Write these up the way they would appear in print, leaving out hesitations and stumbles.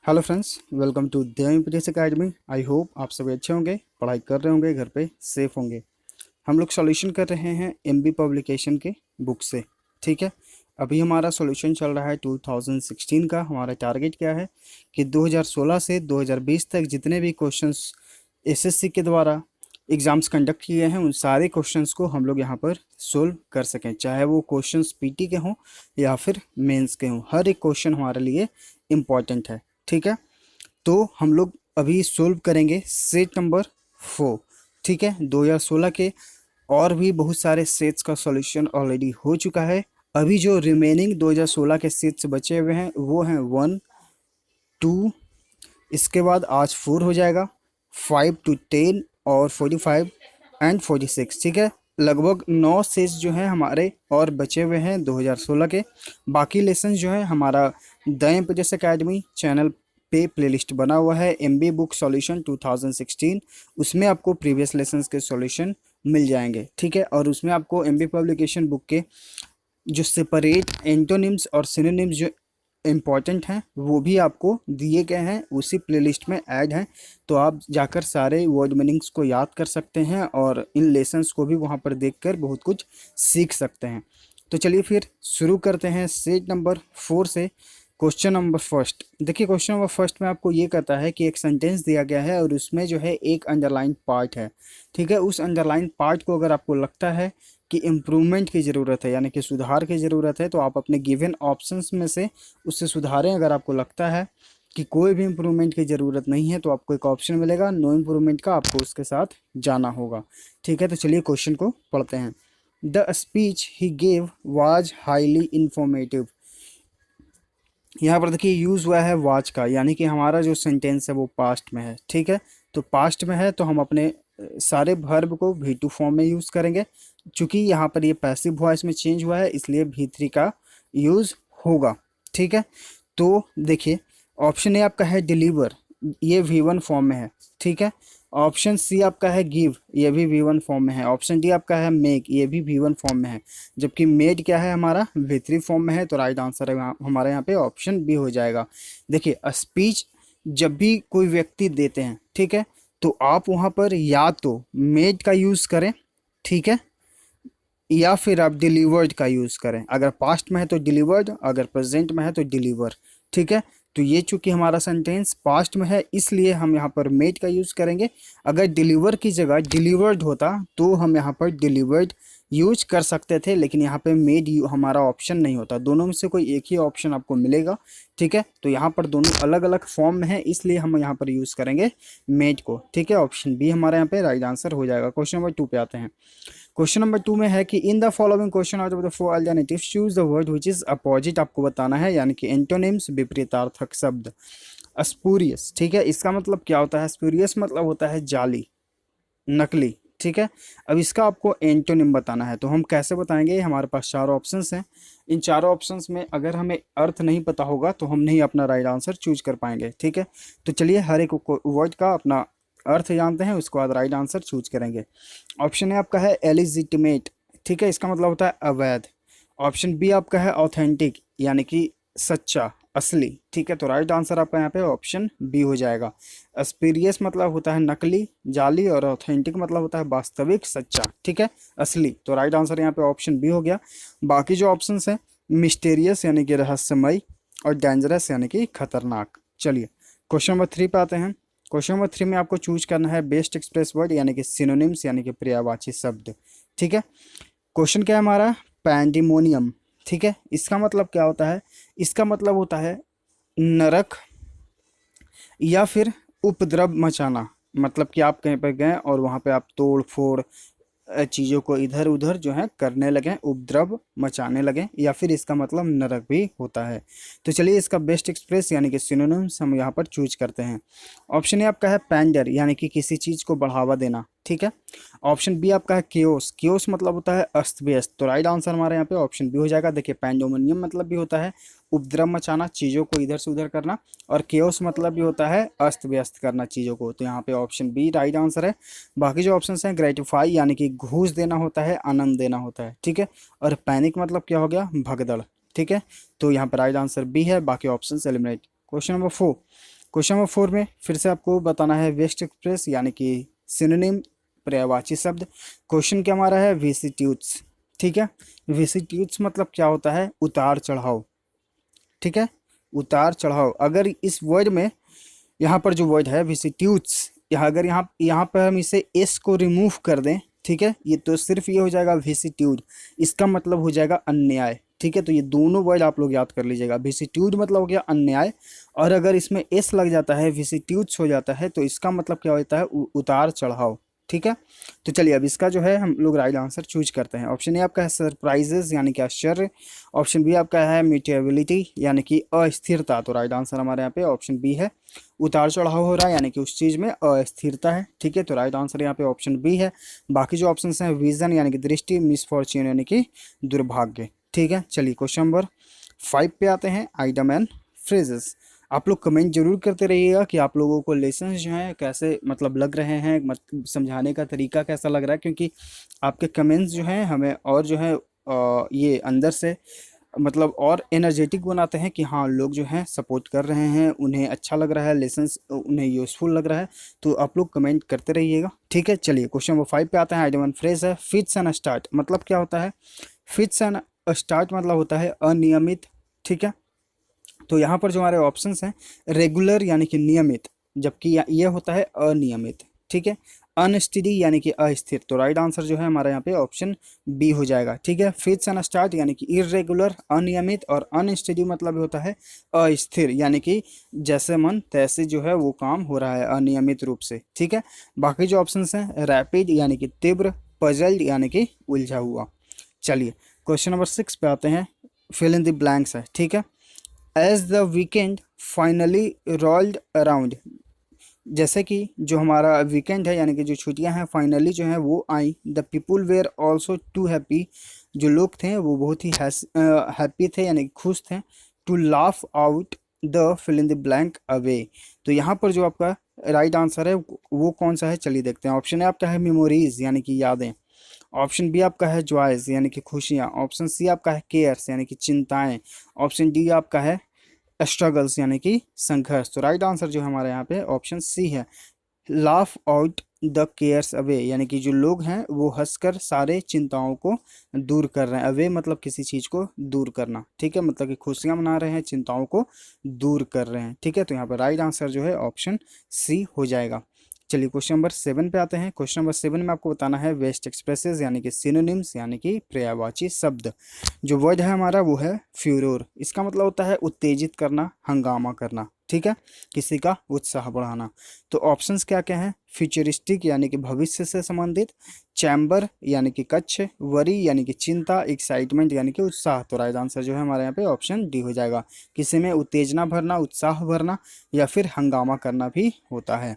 Hello friends, welcome to Dev academy. I hope आप सभी अच्छे होंगे, पढ़ाई कर रहे होंगे, घर पे सेफ होंगे। हम लोग सॉल्यूशन कर रहे हैं एमबी पब्लिकेशन के बुक से। ठीक है, अभी हमारा सॉल्यूशन चल रहा है 2016 का। हमारा टारगेट क्या है कि 2016 से 2020 तक जितने भी क्वेश्चंस एसएससी के द्वारा एग्ज़ाम्स कंडक्ट किए हैं उन सारे क्वेश्चंस को हम लोग यहाँ पर सोल्व कर सकें, चाहे वो क्वेश्चंस पीटी के हों या फिर मेंस के हों। हर एक क्वेश्चन हमारे लिए इम्पॉर्टेंट है। ठीक है, तो हम लोग अभी सोल्व करेंगे सेट नंबर 4। ठीक है, 2016 के और भी बहुत सारे सेट्स का सॉल्यूशन ऑलरेडी हो चुका है। अभी जो रिमेनिंग 2016 के सेट्स बचे हुए हैं वो हैं 1, 2, इसके बाद आज 4 हो जाएगा, 5 to 10 और 45 एंड 46। ठीक है, लगभग 9 सेट्स जो हैं हमारे और बचे हुए हैं 2016 के। बाकी लेसन जो है हमारा द एम्पिरियस एकेडमी चैनल पे प्लेलिस्ट बना हुआ है एमबी बुक सॉल्यूशन 2016। उसमें आपको प्रीवियस लेसन्स के सॉल्यूशन मिल जाएंगे। ठीक है, और उसमें आपको एमबी पब्लिकेशन बुक के जो सेपरेट एंटोनिम्स और सिनोनिम्स जो इम्पॉर्टेंट हैं वो भी आपको दिए गए हैं, उसी प्लेलिस्ट में ऐड हैं। तो आप जाकर सारे वर्ड मीनिंग्स को याद कर सकते हैं और इन लेसन्स को भी वहाँ पर देखकर बहुत कुछ सीख सकते हैं। तो चलिए फिर शुरू करते हैं सेट नंबर 4 से। क्वेश्चन नंबर फर्स्ट देखिए, क्वेश्चन नंबर फर्स्ट में आपको ये कहता है कि एक सेंटेंस दिया गया है और उसमें जो है एक अंडरलाइन पार्ट है। ठीक है, उस अंडरलाइन पार्ट को अगर आपको लगता है कि इम्प्रूवमेंट की ज़रूरत है, यानी कि सुधार की ज़रूरत है, तो आप अपने गिवन ऑप्शंस में से उससे सुधारें। अगर आपको लगता है कि कोई भी इम्प्रूवमेंट की ज़रूरत नहीं है तो आपको एक ऑप्शन मिलेगा नो इम्प्रूवमेंट का, आपको उसके साथ जाना होगा। ठीक है, तो चलिए क्वेश्चन को पढ़ते हैं। The speech he gave was highly informative. यहाँ पर देखिए यूज़ हुआ है वाच का, यानी कि हमारा जो सेंटेंस है वो पास्ट में है। ठीक है, तो पास्ट में है तो हम अपने सारे वर्ब को V2 फॉर्म में यूज़ करेंगे। चूँकि यहाँ पर ये पैसिव वॉइस में चेंज हुआ है इसलिए V3 का यूज़ होगा। ठीक है, तो देखिए ऑप्शन ए आपका है डिलीवर, ये V1 फॉर्म में है। ठीक है, ऑप्शन सी आपका है गिव, ये भी V1 फॉर्म में है। ऑप्शन डी आपका है मेक, ये भी V1 फॉर्म में है। जबकि मेड क्या है हमारा V3 फॉर्म में है। तो राइट आंसर है हमारे यहाँ पे ऑप्शन बी हो जाएगा। देखिए स्पीच जब भी कोई व्यक्ति देते हैं, ठीक है, तो आप वहाँ पर या तो मेड का यूज़ करें, ठीक है, या फिर आप डिलीवर्ड का यूज़ करें। अगर पास्ट में है तो डिलीवर्ड, अगर प्रेजेंट में है तो डिलीवर। ठीक है, तो ये चूंकि हमारा सेंटेंस पास्ट में है इसलिए हम यहाँ पर मेड का यूज़ करेंगे। अगर डिलीवर की जगह डिलीवर्ड होता तो हम यहाँ पर डिलीवर्ड यूज कर सकते थे, लेकिन यहाँ पे मेड हमारा ऑप्शन नहीं होता। दोनों में से कोई एक ही ऑप्शन आपको मिलेगा। ठीक है, तो यहाँ पर दोनों अलग अलग फॉर्म में है इसलिए हम यहाँ पर यूज़ करेंगे मेड को। ठीक है, ऑप्शन बी हमारे यहाँ पे राइट आंसर हो जाएगा। क्वेश्चन नंबर 2 पे आते हैं। क्वेश्चन नंबर 2 में है कि in the following question out of the four alternatives choose the word which is opposite. आपको बताना है, यानी कि एंटोनिम्स विपरीतार्थक शब्द। स्पूरियस, ठीक है, इसका मतलब क्या होता है? स्पूरियस मतलब होता है जाली, नकली। ठीक है, अब इसका आपको एंटोनिम बताना है। तो हम कैसे बताएंगे? हमारे पास चार ऑप्शंस हैं। इन चारों ऑप्शंस में अगर हमें अर्थ नहीं पता होगा तो हम नहीं अपना राइट आंसर चूज कर पाएंगे। ठीक है, तो चलिए हर एक वर्ड का अपना अर्थ जानते हैं, उसके बाद राइट आंसर चूज करेंगे। ऑप्शन ए आपका है एलिजिटिमेट, ठीक है, इसका मतलब होता है अवैध। ऑप्शन बी आपका है ऑथेंटिक, यानी कि सच्चा, असली। ठीक है, तो राइट आंसर आपका यहाँ पे ऑप्शन बी हो जाएगा। स्पीरियस मतलब होता है नकली, जाली, और ऑथेंटिक मतलब होता है वास्तविक, सच्चा। ठीक है, असली। तो राइट आंसर यहाँ पे ऑप्शन बी हो गया। बाकी जो ऑप्शंस हैं मिस्टेरियस यानी कि रहस्यमय, और डेंजरस यानी कि खतरनाक। चलिए क्वेश्चन नंबर 3 पे आते हैं। क्वेश्चन नंबर 3 में आपको चूज करना है बेस्ट एक्सप्रेस वर्ड, यानी कि सिनोनिम्स, यानी कि पर्यायवाची शब्द। ठीक है, क्वेश्चन क्या है हमारा? पैंडिमोनियम। ठीक है, इसका मतलब क्या होता है? इसका मतलब होता है नरक या फिर उपद्रव मचाना। मतलब कि आप कहीं पर गए और वहाँ पे आप तोड़ फोड़ चीज़ों को इधर उधर जो है करने लगें, उपद्रव मचाने लगें, या फिर इसका मतलब नरक भी होता है। तो चलिए इसका बेस्ट एक्सप्रेस यानी कि सिनोनिम्स हम यहाँ पर चूज करते हैं। ऑप्शन ए आपका है पैंडर, यानी कि किसी चीज़ को बढ़ावा देना। ठीक है, ऑप्शन बी आपका है केओस, केओस मतलब होता है अस्त व्यस्त। तो राइट आंसर हमारे यहाँ पे ऑप्शन बी हो जाएगा। देखिए पैंडोमोनियम मतलब भी होता है उपद्रव मचाना, चीज़ों को इधर से उधर करना, और केओस मतलब भी होता है अस्त व्यस्त करना चीज़ों को। तो यहाँ पे ऑप्शन बी राइट आंसर है। बाकी जो ऑप्शन हैं ग्रेटिफाई, यानी कि घूस देना होता है, आनंद देना होता है। ठीक है, और पैनिक मतलब क्या हो गया? भगदड़। ठीक है, तो यहाँ पर राइट आंसर बी है, बाकी option eliminate. Question number 4, question number 4 में फिर से आपको बताना है वेस्ट एक्सप्रेस यानी कि सिनोनिम पर्यायवाची शब्द। क्वेश्चन क्या हमारा है विसिट्यूड्स। ठीक है, विसिट्यूड्स मतलब क्या होता है उतार चढ़ाव। ठीक है, उतार चढ़ाव। अगर इस वर्ड में यहाँ पर जो वर्ड है विसिट्यूड्स, यहाँ अगर यहाँ पर हम इसे एस को रिमूव कर दें, ठीक है, ये तो सिर्फ ये हो जाएगा विसिट्यूड, इसका मतलब हो जाएगा अन्याय। ठीक है, तो ये दोनों वर्ड आप लोग याद कर लीजिएगा। विसिट्यूड मतलब हो गया अन्याय, और अगर इसमें एस लग जाता है विसिट्यूड्स हो जाता है तो इसका मतलब क्या होता है उतार चढ़ाव। ठीक है, तो चलिए अब इसका जो है हम लोग राइट आंसर चूज करते हैं। ऑप्शन ए आपका है सरप्राइजेस यानी कि आश्चर्य। ऑप्शन बी आपका है मीटेबिलिटी यानी कि अस्थिरता। तो राइट आंसर हमारे यहाँ पे ऑप्शन बी है, उतार चढ़ाव हो रहा है यानी कि उस चीज़ में अस्थिरता है। ठीक है, तो राइट आंसर यहाँ पे ऑप्शन बी है। बाकी जो ऑप्शन हैं विजन यानी कि दृष्टि, मिसफॉर्च्यून यानी कि दुर्भाग्य। ठीक है, चलिए क्वेश्चन नंबर 5 पे आते हैं, आइटम एंड फ्रेजेस। आप लोग कमेंट जरूर करते रहिएगा कि आप लोगों को लेसन जो हैं कैसे मतलब लग रहे हैं, समझाने का तरीका कैसा लग रहा है, क्योंकि आपके कमेंट्स जो हैं हमें और जो है ये अंदर से मतलब और एनर्जेटिक बनाते हैं कि हाँ लोग जो हैं सपोर्ट कर रहे हैं, उन्हें अच्छा लग रहा है, लेसन्स उन्हें यूज़फुल लग रहा है। तो आप लोग कमेंट करते रहिएगा। ठीक है, चलिए क्वेश्चन नंबर 5 पे आते हैं। आइटम 1 फ्रेज है फिट्स एंड स्टार्ट। मतलब क्या होता है फिट्स एंड स्टार्ट, मतलब होता है अनियमित। ठीक है, तो यहाँ पर जो हमारे ऑप्शंस हैं रेगुलर यानी कि नियमित, जबकि ये होता है अनियमित। ठीक है, अनस्टेडी यानी कि अस्थिर। तो राइट आंसर जो है हमारे यहाँ पे ऑप्शन बी हो जाएगा। ठीक है, फिट्स एंड स्टार्ट यानी कि इरेगुलर, अनियमित, और अनस्टेडी मतलब होता है अस्थिर यानी कि जैसे मन तैसे जो है वो काम हो रहा है अनियमित रूप से। ठीक है, बाकी जो ऑप्शंस हैं रैपिड यानी कि तीव्र, पजल्ड यानी कि उलझा हुआ। चलिए क्वेश्चन नंबर 6 पे आते हैं, फिल इन द ब्लैंक्स है। ठीक है, as the weekend finally rolled around. जैसे कि जो हमारा वीकेंड है यानी कि जो छुट्टियां हैं फाइनली जो हैं वो I, the people were also too happy. जो लोग थे वो बहुत ही हैप्पी थे यानी कि खुश थे। To laugh out the fill in the blank away. तो यहाँ पर जो आपका राइट आंसर है वो कौन सा है, चलिए देखते हैं। ऑप्शन ए आपका है मेमोरीज यानी कि यादें। ऑप्शन बी आपका है जॉयज यानी कि खुशियाँ। ऑप्शन सी आपका है केयर्स यानी कि चिंताएं। ऑप्शन डी आपका है स्ट्रगल्स यानी कि संघर्ष। तो राइट आंसर जो है हमारे यहाँ पे ऑप्शन सी है, laugh out the cares away, यानी कि जो लोग हैं वो हंसकर सारे चिंताओं को दूर कर रहे हैं। अवे मतलब किसी चीज़ को दूर करना। ठीक है, मतलब कि खुशियाँ मना रहे हैं, चिंताओं को दूर कर रहे हैं। ठीक है, तो यहाँ पर राइट आंसर जो है ऑप्शन सी हो जाएगा। चलिए क्वेश्चन नंबर 7 पे आते हैं। क्वेश्चन नंबर 7 में आपको बताना है वेस्ट एक्सप्रेसेस यानी कि सिनोनिम्स यानी कि पर्यायवाची शब्द। जो वर्ड है हमारा वो है फ्यूरोर। इसका मतलब होता है उत्तेजित करना, हंगामा करना। ठीक है, किसी का उत्साह बढ़ाना। तो ऑप्शंस क्या क्या हैं, फ्यूचरिस्टिक यानी कि भविष्य से संबंधित, चैम्बर यानी कि कक्ष, वरी यानी कि चिंता, एक्साइटमेंट यानी कि उत्साह। तो राइट आंसर जो है हमारे यहाँ पे ऑप्शन डी हो जाएगा। किसी में उत्तेजना भरना, उत्साह भरना या फिर हंगामा करना भी होता है।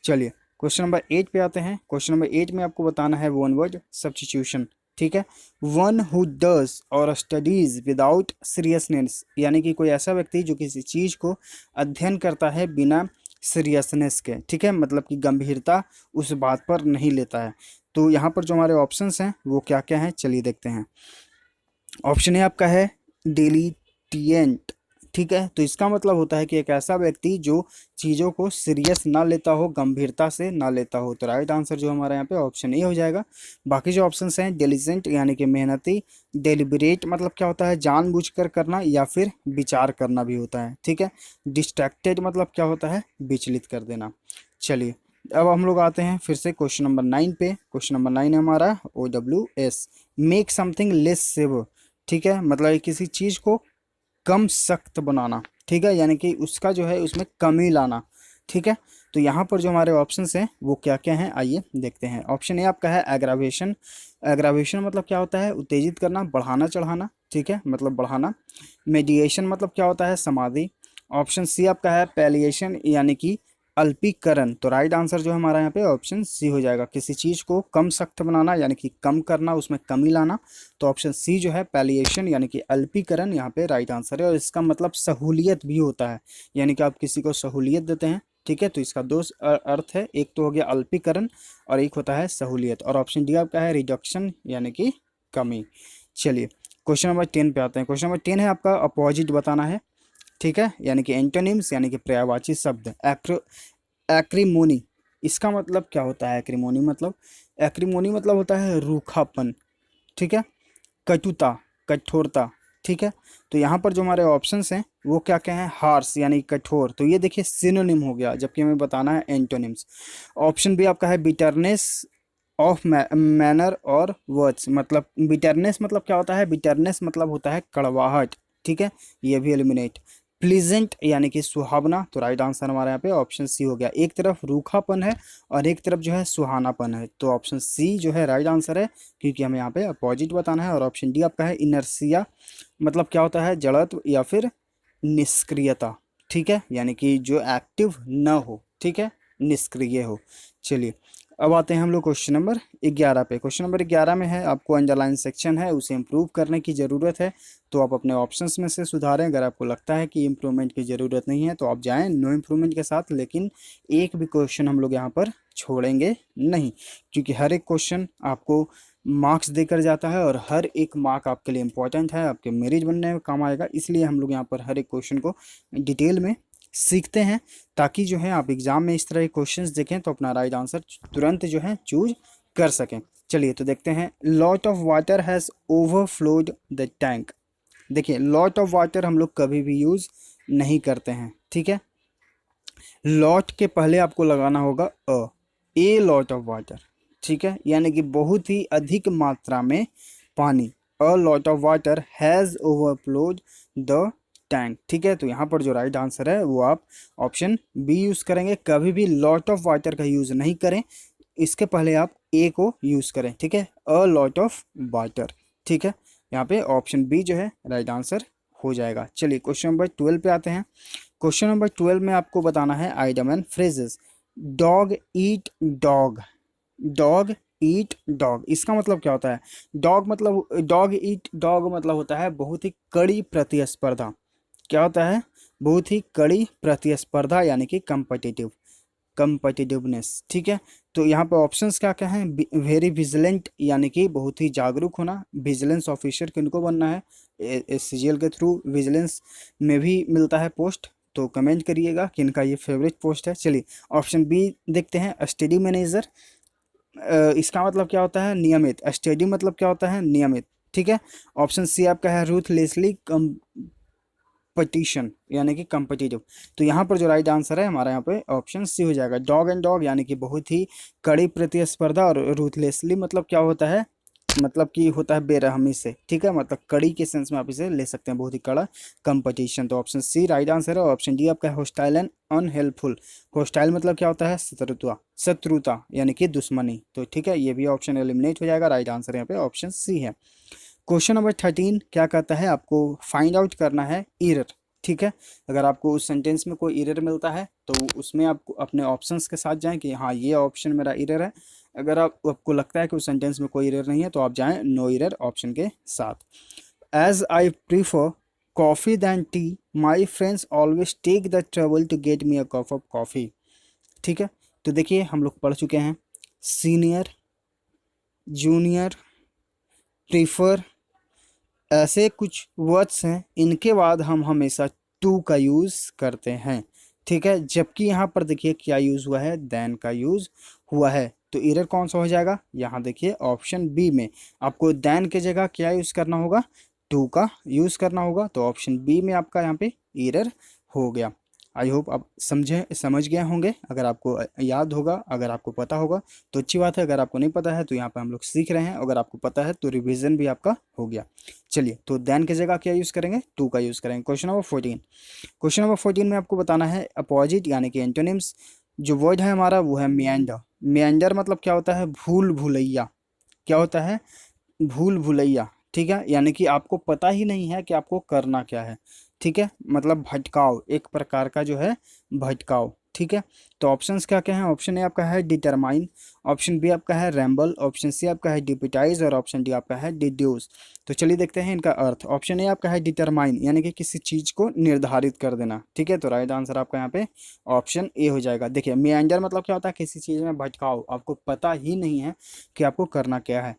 चलिए क्वेश्चन नंबर 8 पे आते हैं। क्वेश्चन नंबर 8 में आपको बताना है वन वर्ड सब्स्टिट्यूशन। ठीक है, वन हु डज और स्टडीज विदाउट सीरियसनेस, यानी कि कोई ऐसा व्यक्ति जो किसी चीज़ को अध्ययन करता है बिना सीरियसनेस के। ठीक है, मतलब कि गंभीरता उस बात पर नहीं लेता है। तो यहाँ पर जो हमारे ऑप्शंस हैं वो क्या क्या हैं, चलिए देखते हैं। ऑप्शन ए आपका है डिलीटिएंट। ठीक है, तो इसका मतलब होता है कि एक ऐसा व्यक्ति जो चीज़ों को सीरियस ना लेता हो, गंभीरता से ना लेता हो। तो राइट आंसर जो हमारे यहाँ पे ऑप्शन ए हो जाएगा। बाकी जो ऑप्शंस हैं डिलिजेंट यानी कि मेहनती, डेलिबरेट मतलब क्या होता है जानबूझकर करना या फिर विचार करना भी होता है। ठीक है, डिस्ट्रैक्टेड मतलब क्या होता है विचलित कर देना। चलिए अब हम लोग आते हैं फिर से क्वेश्चन नंबर 9 पे। क्वेश्चन नंबर 9 है हमारा OWS, make something less save. ठीक है, मतलब किसी चीज़ को कम सख्त बनाना। ठीक है, यानी कि उसका जो है उसमें कमी लाना। ठीक है, तो यहाँ पर जो हमारे ऑप्शंस हैं वो क्या क्या हैं आइए देखते हैं। ऑप्शन ए आपका है एग्रावेशन। एग्रावेशन मतलब क्या होता है उत्तेजित करना, बढ़ाना चढ़ाना। ठीक है, मतलब बढ़ाना। मेडिएशन मतलब क्या होता है समाधि। ऑप्शन सी आपका है पैलिएशन यानी कि अल्पीकरण। तो राइट आंसर जो है हमारा यहाँ पे ऑप्शन सी हो जाएगा, किसी चीज़ को कम सख्त बनाना यानी कि कम करना, उसमें कमी लाना। तो ऑप्शन सी जो है पैलिएशन यानी कि अल्पीकरण यहाँ पे राइट आंसर है। और इसका मतलब सहूलियत भी होता है, यानी कि आप किसी को सहूलियत देते हैं। ठीक है, तो इसका दो अर्थ है, एक तो हो गया अल्पीकरण और एक होता है सहूलियत। और ऑप्शन डी आपका है रिडक्शन यानी कि कमी। चलिए क्वेश्चन नंबर 10 पे आते हैं। क्वेश्चन नंबर 10 है आपका अपोजिट बताना है। ठीक है, यानी कि एंटोनिम्स यानी कि पर्यायवाची शब्द। एक्रीमोनी, इसका मतलब क्या होता है? एक्रीमोनी मतलब, एक्रीमोनी मतलब होता है रूखापन, ठीक है, कटुता, कठोरता, ठीक है। तो यहाँ पर जो हमारे ऑप्शंस हैं वो क्या क्या हैं? हार्श यानी कठोर, तो ये देखिए सिनोनिम हो गया, जबकि हमें बताना है एंटोनिम्स। ऑप्शन बी आपका है बिटरनेस ऑफ मैनर और वर्ड्स, मतलब बिटरनेस मतलब क्या होता है? बिटरनेस मतलब होता है कड़वाहट, ठीक है, ये भी एलिमिनेट। प्लीजेंट यानी कि सुहावना, तो राइट आंसर हमारे यहाँ पे ऑप्शन सी हो गया। एक तरफ रूखापन है और एक तरफ जो है सुहानापन है, तो ऑप्शन सी जो है राइट आंसर है, क्योंकि हमें यहाँ पे अपोजिट बताना है। और ऑप्शन डी आपका है इनर्सिया, मतलब क्या होता है? जड़त्व या फिर निष्क्रियता, ठीक है, यानी कि जो एक्टिव न हो, ठीक है, निष्क्रिय हो। चलिए अब आते हैं हम लोग क्वेश्चन नंबर 11 पे। क्वेश्चन नंबर 11 में है आपको अंडरलाइन सेक्शन है उसे इम्प्रूव करने की ज़रूरत है, तो आप अपने ऑप्शंस में से सुधारें। अगर आपको लगता है कि इम्प्रूवमेंट की ज़रूरत नहीं है तो आप जाएं नो इम्प्रूवमेंट के साथ, लेकिन एक भी क्वेश्चन हम लोग यहाँ पर छोड़ेंगे नहीं, क्योंकि हर एक क्वेश्चन आपको मार्क्स देकर जाता है और हर एक मार्क आपके लिए इम्पोर्टेंट है, आपके मेरिट बनने में काम आएगा। इसलिए हम लोग यहाँ पर हर एक क्वेश्चन को डिटेल में सीखते हैं, ताकि जो है आप एग्जाम में इस तरह के क्वेश्चंस देखें तो अपना राइट आंसर तुरंत जो है चूज कर सकें। चलिए तो देखते हैं। Lot of water has overflowed the tank. देखिए लॉट ऑफ वाटर हम लोग कभी भी यूज़ नहीं करते हैं, ठीक है। लॉट के पहले आपको लगाना होगा ए लॉट ऑफ वाटर, ठीक है, यानी कि बहुत ही अधिक मात्रा में पानी। A lot of water has overflowed the tank, ठीक है। तो यहाँ पर जो राइट आंसर है वो आप ऑप्शन बी यूज़ करेंगे। कभी भी लॉट ऑफ वाटर का यूज़ नहीं करें, इसके पहले आप ए को यूज़ करें, ठीक है, अ लॉट ऑफ वाटर, ठीक है। यहाँ पे ऑप्शन बी जो है राइट आंसर हो जाएगा। चलिए क्वेश्चन नंबर 12 पे आते हैं। क्वेश्चन नंबर 12 में आपको बताना है item and phrases. Dog eat dog, dog eat dog, इसका मतलब क्या होता है? डॉग मतलब, डॉग ईट डॉग मतलब होता है बहुत ही कड़ी प्रतिस्पर्धा। क्या होता है? बहुत ही कड़ी प्रतिस्पर्धा, यानी कि कम्पिटिटिव, कम्पिटिटिवनेस, ठीक है। तो यहाँ पे ऑप्शंस क्या क्या हैं? वेरी विजिलेंट यानी कि बहुत ही जागरूक होना। विजिलेंस ऑफिसर किनको बनना है? सीजीएल के थ्रू विजिलेंस में भी मिलता है पोस्ट, तो कमेंट करिएगा कि इनका ये फेवरेट पोस्ट है। चलिए ऑप्शन बी देखते हैं, स्टडी मैनेजर। इसका मतलब क्या होता है? नियमित। स्टडी मतलब क्या होता है? नियमित, ठीक है। ऑप्शन सी आपका है रूथलेसली कंपटीशन, यानी कि कम्पिटिटिव। तो यहाँ पर जो राइट आंसर है हमारा यहाँ पे ऑप्शन सी हो जाएगा। डॉग एंड डॉग यानी कि बहुत ही कड़ी प्रतिस्पर्धा, और रूथलेसली मतलब क्या होता है? मतलब कि होता है बेरहमी से, ठीक है, मतलब कड़ी के सेंस में आप इसे ले सकते हैं, बहुत ही कड़ा कंपटीशन। तो ऑप्शन सी राइट आंसर है। ऑप्शन डी आपका है होस्टाइल एंड अनहेल्पफुल। होस्टाइल मतलब क्या होता है? शत्रुता, शत्रुता यानी कि दुश्मनी, तो ठीक है, ये भी ऑप्शन एलिमिनेट हो जाएगा। राइट आंसर यहाँ पे ऑप्शन सी है। क्वेश्चन नंबर 13 क्या कहता है? आपको फाइंड आउट करना है एरर, ठीक है। अगर आपको उस सेंटेंस में कोई एरर मिलता है तो उसमें आपको अपने ऑप्शंस के साथ जाएं कि हाँ ये ऑप्शन मेरा एरर है। अगर आपको लगता है कि उस सेंटेंस में कोई एरर नहीं है तो आप जाएं नो एरर ऑप्शन के साथ। As I prefer coffee than tea, my friends always take the trouble to get me a cup of coffee, ठीक है। तो देखिए हम लोग पढ़ चुके हैं सीनियर, जूनियर, प्रीफर, ऐसे कुछ वर्ड्स हैं, इनके बाद हम हमेशा टू का यूज़ करते हैं, ठीक है। जबकि यहाँ पर देखिए क्या यूज़ हुआ है? देन का यूज़ हुआ है। तो एरर कौन सा हो जाएगा? यहाँ देखिए ऑप्शन बी में आपको देन के जगह क्या यूज़ करना होगा? टू का यूज़ करना होगा। तो ऑप्शन बी में आपका यहाँ पे एरर हो गया। आई होप आप समझ गए होंगे। अगर आपको याद होगा, अगर आपको पता होगा तो अच्छी बात है, अगर आपको नहीं पता है तो यहाँ पे हम लोग सीख रहे हैं, अगर आपको पता है तो रिवीजन भी आपका हो गया। चलिए तो देन की जगह क्या यूज़ करेंगे? टू का यूज़ करेंगे। Question number 14। क्वेश्चन नंबर 14 में आपको बताना है अपोजिट यानी कि एंटोनिम्स। जो वर्ड है हमारा वो है मियांडर। मियांडर मतलब क्या होता है? भूल भुलैया। क्या होता है? भूल भुलैया, ठीक है, यानी कि आपको पता ही नहीं है कि आपको करना क्या है, ठीक है, मतलब भटकाव, एक प्रकार का जो है भटकाव, ठीक है। तो ऑप्शंस क्या क्या हैं? ऑप्शन ए आपका है डिटरमाइन, ऑप्शन बी आपका है रैम्बल, ऑप्शन सी आपका है डिपिटाइज, और ऑप्शन डी आपका है डिड्यूस। तो चलिए देखते हैं इनका अर्थ। ऑप्शन ए आपका है डिटरमाइन, यानी कि किसी चीज़ को निर्धारित कर देना, ठीक है। तो राइट आंसर आपका यहाँ पे ऑप्शन ए हो जाएगा। देखिए मियांडर मतलब क्या होता है? किसी चीज़ में भटकाव, आपको पता ही नहीं है कि आपको करना क्या है।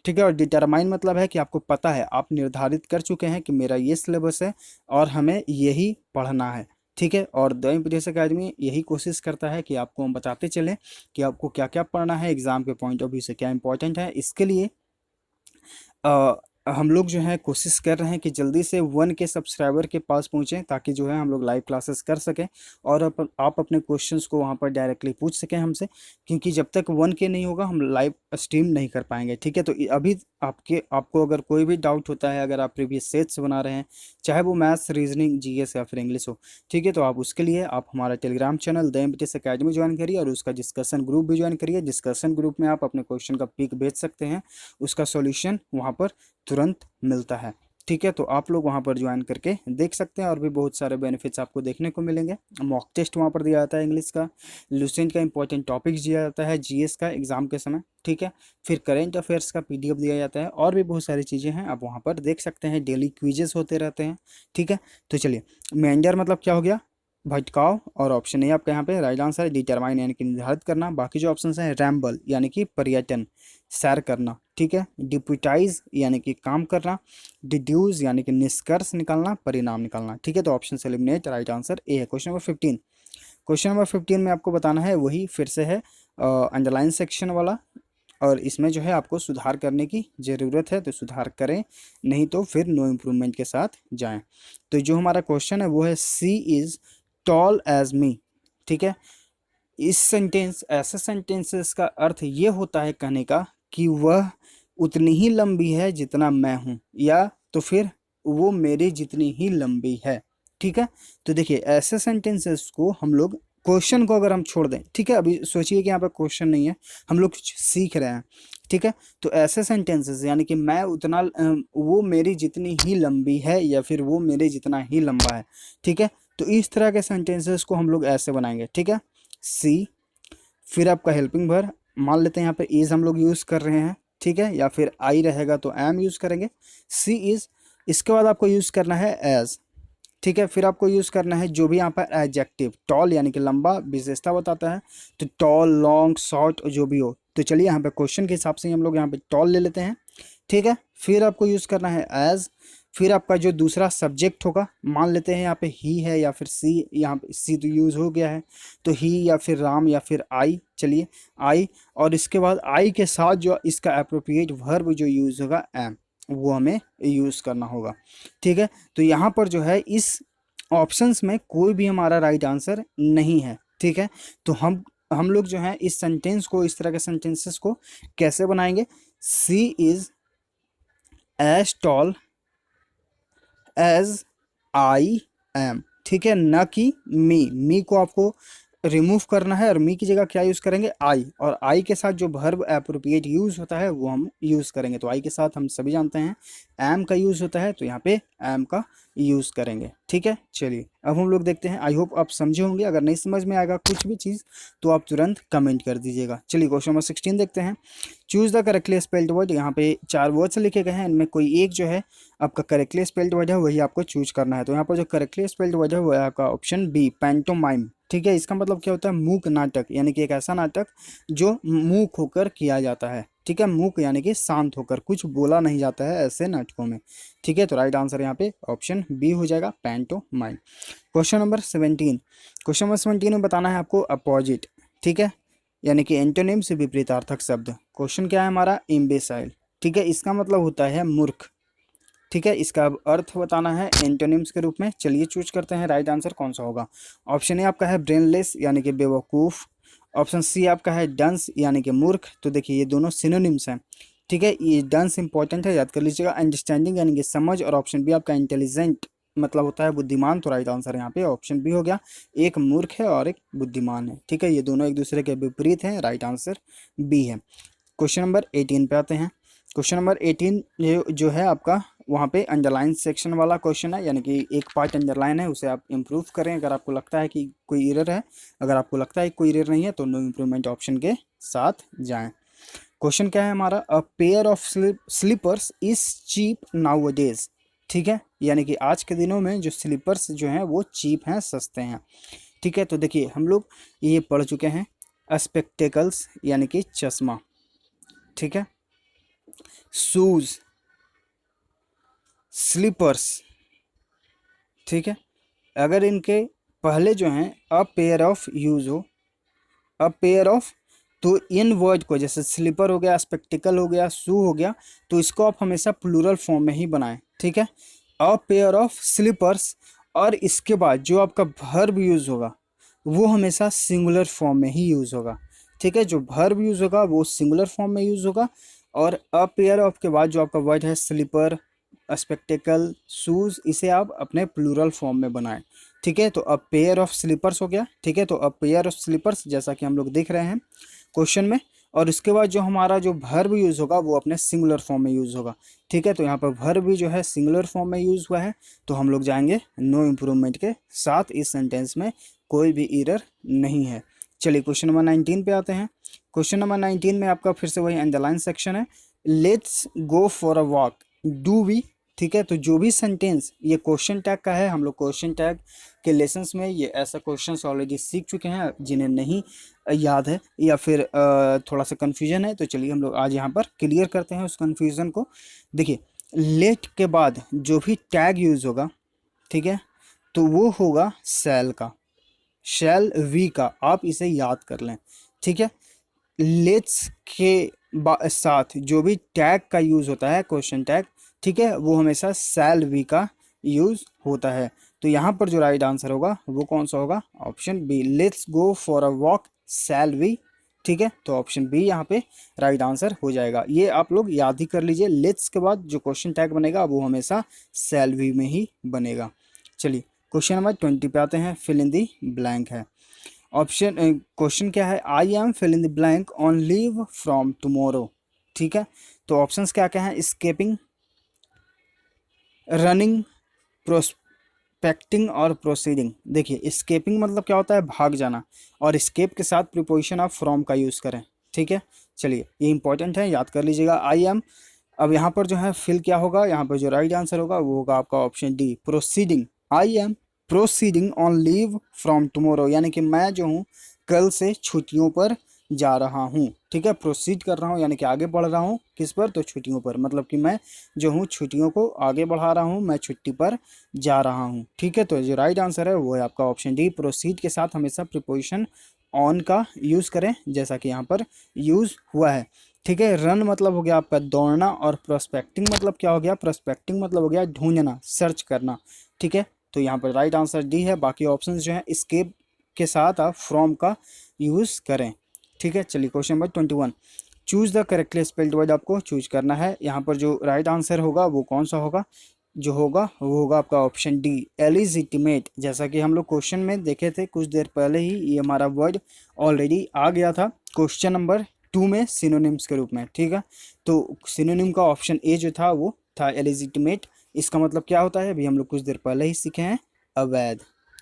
ठीक है। और डिटरमाइन मतलब है कि आपको पता है, आप निर्धारित कर चुके हैं कि मेरा ये सिलेबस है और हमें यही पढ़ना है। ठीक है। और द इम्पीरियस एकेडमी यही कोशिश करता है कि आपको हम बताते चलें कि आपको क्या क्या पढ़ना है, एग्जाम के पॉइंट ऑफ व्यू से क्या इंपॉर्टेंट है। इसके लिए अ, हम लोग जो है कोशिश कर रहे हैं कि जल्दी से 1K सब्सक्राइबर के पास पहुँचें, ताकि जो है हम लोग लाइव क्लासेस कर सकें और आप अपने क्वेश्चंस को वहाँ पर डायरेक्टली पूछ सकें हमसे, क्योंकि जब तक 1K नहीं होगा हम लाइव स्ट्रीम नहीं कर पाएंगे। ठीक है। तो अभी आपको अगर कोई भी डाउट होता है, अगर आप प्रीवियस सेट्स बना रहे हैं, चाहे वो मैथ्स, रीजनिंग, जीएस या फिर इंग्लिश हो, ठीक है, तो आप उसके लिए आप हमारा Telegram channel the MPTS academy join करिए और उसका डिस्कशन ग्रुप भी ज्वाइन करिए। डिस्कशन ग्रुप में आप अपने क्वेश्चन का पिक भेज सकते हैं, उसका सॉल्यूशन वहाँ पर तुरंत मिलता है। ठीक है। तो आप लोग वहाँ पर ज्वाइन करके देख सकते हैं और भी बहुत सारे बेनिफिट्स आपको देखने को मिलेंगे। मॉक टेस्ट वहाँ पर दिया जाता है इंग्लिश का, लुसेंट का इंपॉर्टेंट टॉपिक्स दिया जाता है जीएस का एग्जाम के समय। ठीक है। फिर करेंट अफेयर्स का पीडीएफ दिया जाता है और भी बहुत सारी चीज़ें हैं, आप वहाँ पर देख सकते हैं। डेली क्विजेस होते रहते हैं। ठीक है। तो चलिए, मेंडर मतलब क्या हो गया, भटकाव, और ऑप्शन ए आपका यहाँ पे राइट आंसर है। डिटरमाइन यानी कि निर्धारित करना। बाकी जो ऑप्शन है, रैम्बल यानी कि पर्यटन, सैर करना। ठीक है। डिप्यूटाइज यानी कि काम करना। डिड्यूज यानी कि निष्कर्ष निकालना, परिणाम निकालना। ठीक है। तो ऑप्शन से एलिमिनेट, राइट आंसर ए है। Question number 15। क्वेश्चन नंबर 15 में आपको बताना है, वही फिर से है अंडरलाइन सेक्शन वाला, और इसमें जो है आपको सुधार करने की ज़रूरत है, तो सुधार करें, नहीं तो फिर नो इम्प्रूवमेंट के साथ जाएं। तो जो हमारा क्वेश्चन है वो है, सी इज़ टॉल एज मी। ठीक है। इस सेंटेंस, ऐसे सेंटेंसेस का अर्थ ये होता है कहने का कि वह उतनी ही लंबी है जितना मैं हूँ, या तो फिर वो मेरी जितनी ही लंबी है। ठीक है। तो देखिए, ऐसे सेंटेंसेस को हम लोग, क्वेश्चन को अगर हम छोड़ दें, ठीक है, अभी सोचिए कि यहाँ पर क्वेश्चन नहीं है, हम लोग कुछ सीख रहे हैं। ठीक है। तो ऐसे सेंटेंसेस यानी कि मैं उतना वो मेरी जितनी ही लंबी है, या फिर वो मेरे जितना ही लंबा है। ठीक है। तो इस तरह के सेंटेंसेस को हम लोग ऐसे बनाएंगे। ठीक है। सी, फिर आपका हेल्पिंग वर्ब, मान लेते हैं यहाँ पे इज हम लोग यूज़ कर रहे हैं। ठीक है। या फिर आई रहेगा तो एम यूज़ करेंगे। सी इज़, इसके बाद आपको यूज़ करना है एज। ठीक है। फिर आपको यूज़ करना है जो भी यहाँ पर एडजेक्टिव, टॉल यानी कि लंबा, विशेषता बताता है, तो टॉल, लॉन्ग, शॉर्ट जो भी हो। तो चलिए, यहाँ पे क्वेश्चन के हिसाब से हम लोग यहाँ पे टॉल ले लेते हैं। ठीक है। फिर आपको यूज़ करना है एज। फिर आपका जो दूसरा सब्जेक्ट होगा, मान लेते हैं यहाँ पे ही है या फिर सी, यहाँ पे सी तो यूज़ हो गया है, तो ही या फिर राम या फिर आई, चलिए आई। और इसके बाद आई के साथ जो इसका अप्रोप्रिएट वर्ब जो यूज़ होगा, एम, वो हमें यूज़ करना होगा। ठीक है। तो यहाँ पर जो है, इस ऑप्शंस में कोई भी हमारा राइट आंसर नहीं है। ठीक है। तो हम लोग जो है इस सेंटेंस को, इस तरह के सेंटेंसेस को कैसे बनाएंगे, she is as tall as I am. ठीक है। न कि मी को आपको रिमूव करना है, और मी की जगह क्या यूज़ करेंगे, आई, और आई के साथ जो वर्ब एप्रोप्रिएट यूज़ होता है वो हम यूज़ करेंगे। तो आई के साथ हम सभी जानते हैं एम का यूज़ होता है, तो यहाँ पे एम का यूज़ करेंगे। ठीक है। चलिए, अब हम लोग देखते हैं। आई होप आप समझे होंगे। अगर नहीं समझ में आएगा कुछ भी चीज़, तो आप तुरंत कमेंट कर दीजिएगा। चलिए, क्वेश्चन नंबर 16 देखते हैं। Choose the correctly spelled word. यहाँ पे 4 वर्ड्स लिखे गए हैं, इनमें कोई एक जो है आपका करेक्टली स्पेल्ड वर्ड है, वही आपको चूज करना है। तो यहाँ पर जो करेक्टली स्पेल्ड वर्ड है वो है आपका ऑप्शन बी, पैंटोमाइम। ठीक है। इसका मतलब क्या होता है, मूक नाटक, यानी कि एक ऐसा नाटक जो मूक होकर किया जाता है। ठीक है। मूक यानी कि शांत होकर, कुछ बोला नहीं जाता है ऐसे नाटकों में। ठीक है। तो राइट आंसर यहाँ पे ऑप्शन बी हो जाएगा, pantomime. Question number 17। Question number 17 में बताना है आपको अपोजिट। ठीक है। यानी कि एंटोनिम से विपरीतार्थक शब्द। क्वेश्चन क्या है हमारा, इम्बेसाइल। ठीक है। इसका मतलब होता है मूर्ख। ठीक है। इसका अब अर्थ बताना है एंटोनिम्स के रूप में। चलिए, चूज करते हैं राइट आंसर कौन सा होगा। ऑप्शन ए आपका है ब्रेनलेस यानी कि बेवकूफ़। ऑप्शन सी आपका है डंस यानी कि मूर्ख। तो देखिए, ये दोनों सिनोनिम्स हैं। ठीक है। ये डंस इंपॉर्टेंट है, याद कर लीजिएगा। अंडरस्टैंडिंग यानी कि समझ, और ऑप्शन बी आपका इंटेलिजेंट मतलब होता है बुद्धिमान। तो राइट आंसर यहाँ पे ऑप्शन बी हो गया। एक मूर्ख है और एक बुद्धिमान है। ठीक है। ये दोनों एक दूसरे के विपरीत हैं, राइट आंसर बी है। क्वेश्चन नंबर 18 पे आते हैं। क्वेश्चन नंबर 18 ये जो है आपका, वहाँ पे अंडरलाइन सेक्शन वाला क्वेश्चन है, यानी कि एक पार्ट अंडरलाइन है, उसे आप इम्प्रूव करें अगर आपको लगता है कि कोई एरर है। अगर आपको लगता है कि कोई एरर नहीं है, तो नो इम्प्रूवमेंट ऑप्शन के साथ जाएं। क्वेश्चन क्या है हमारा, a pair of slippers is cheap nowadays. ठीक है। यानी कि आज के दिनों में जो स्लीपर्स जो हैं वो चीप हैं, सस्ते हैं। ठीक है। तो देखिए, हम लोग ये पढ़ चुके हैं, स्पेक्टेकल्स यानी कि चश्मा। ठीक है। शूज, स्लीपर्स, ठीक है। अगर इनके पहले जो हैं अ पेयर ऑफ यूज हो, अ पेयर ऑफ, तो इन वर्ड को जैसे स्लीपर हो गया, स्पेक्टिकल हो गया, शू हो गया, तो इसको आप हमेशा प्लूरल फॉर्म में ही बनाएं, ठीक है। अ पेयर ऑफ स्लीपर्स, और इसके बाद जो आपका वर्ब यूज होगा वो हमेशा सिंगुलर फॉर्म में ही यूज होगा, ठीक है। जो वर्ब यूज होगा वो सिंगुलर फॉर्म में यूज होगा, और अ पेयर ऑफ के बाद जो आपका वर्ड है स्लीपर, स्पेक्टिकल, शूज, इसे आप अपने प्लूरल फॉर्म में बनाएं, ठीक है। तो अब पेयर ऑफ स्लीपर्स हो गया, ठीक है। तो अब पेयर ऑफ स्लीपर्स जैसा कि हम लोग देख रहे हैं क्वेश्चन में, और इसके बाद जो हमारा जो वर्ब यूज़ होगा वो अपने सिंगुलर फॉर्म में यूज़ होगा, ठीक है। तो यहाँ पर वर्ब भी जो है सिंगुलर फॉर्म में यूज़ हुआ है, तो हम लोग जाएंगे नो इम्प्रूवमेंट के साथ। इस सेंटेंस में कोई भी एरर नहीं है। चलिए क्वेश्चन नंबर 19 पे आते हैं। क्वेश्चन नंबर 19 में आपका फिर से वही अंडरलाइन सेक्शन है। Let's go for a walk, do we, ठीक है। तो जो भी सेंटेंस ये क्वेश्चन टैग का है, हम लोग क्वेश्चन टैग के लेसन्स में ये ऐसा क्वेश्चंस ऑलरेडी सीख चुके हैं। जिन्हें नहीं याद है या फिर थोड़ा सा कन्फ्यूजन है, तो चलिए हम लोग आज यहाँ पर क्लियर करते हैं उस कन्फ्यूज़न को। देखिए, लेट के बाद जो भी टैग यूज़ होगा, ठीक है, तो वो होगा शैल का, शैल वी का, आप इसे याद कर लें, ठीक है। लेट्स के साथ जो भी टैग का यूज़ होता है, क्वेश्चन टैग, ठीक है, वो हमेशा शैल वी का यूज़ होता है। तो यहाँ पर जो राइट आंसर होगा वो कौन सा होगा? Option B, let's go for a walk shall we, ठीक है। तो ऑप्शन बी यहाँ पे राइट आंसर हो जाएगा। ये आप लोग याद ही कर लीजिए, लेट्स के बाद जो क्वेश्चन टैग बनेगा वो हमेशा शैल वी में ही बनेगा। चलिए क्वेश्चन नंबर 20 पे आते हैं। फिल इन दी ब्लैंक है ऑप्शन। क्वेश्चन क्या है? I am fill in the blank on leave from tomorrow, ठीक है। तो ऑप्शंस क्या क्या हैं? एस्केपिंग, रनिंग, प्रोस्पेक्टिंग और प्रोसीडिंग। देखिए, एस्केपिंग मतलब क्या होता है? भाग जाना, और एस्केप के साथ प्रीपोजिशन आप फ्रॉम का यूज़ करें, ठीक है। चलिए, ये इंपॉर्टेंट है, याद कर लीजिएगा। आई एम, अब यहाँ पर जो है फिल क्या होगा? यहाँ पर जो राइट आंसर होगा वो होगा आपका option D, proceeding. I am proceeding on leave from tomorrow, यानी कि मैं जो हूँ कल से छुट्टियों पर जा रहा हूँ, ठीक है। प्रोसीड कर रहा हूँ यानी कि आगे बढ़ रहा हूँ, किस पर? तो छुट्टियों पर, मतलब कि मैं जो हूँ छुट्टियों को आगे बढ़ा रहा हूँ, मैं छुट्टी पर जा रहा हूँ, ठीक है। तो जो राइट आंसर है वो है आपका ऑप्शन डी, प्रोसीड के साथ हमेशा प्रीपोजिशन ऑन का यूज़ करें, जैसा कि यहाँ पर यूज़ हुआ है, ठीक है। रन मतलब हो गया आपका दौड़ना, और प्रोस्पेक्टिंग मतलब क्या हो गया? प्रोस्पेक्टिंग मतलब हो गया ढूंढना, सर्च करना, ठीक है। तो यहाँ पर राइट आंसर डी है। बाकी ऑप्शंस जो हैं एस्केप के साथ आप फ्रॉम का यूज़ करें, ठीक है। चलिए question number 21, choose the correctly spelled word आपको चूज करना है। यहाँ पर जो राइट आंसर होगा वो कौन सा होगा? जो होगा वो होगा आपका ऑप्शन डी, एलिजिटिमेट। जैसा कि हम लोग क्वेश्चन में देखे थे कुछ देर पहले ही, ये हमारा वर्ड ऑलरेडी आ गया था क्वेश्चन नंबर 2 में सिनोनिम्स के रूप में, ठीक है। तो सिनोनिम का ऑप्शन ए जो था वो था एलिजिटिमेट। इसका मतलब क्या होता है? अभी हम लोग कुछ देर पहले ही सीखे हैं, अवैध,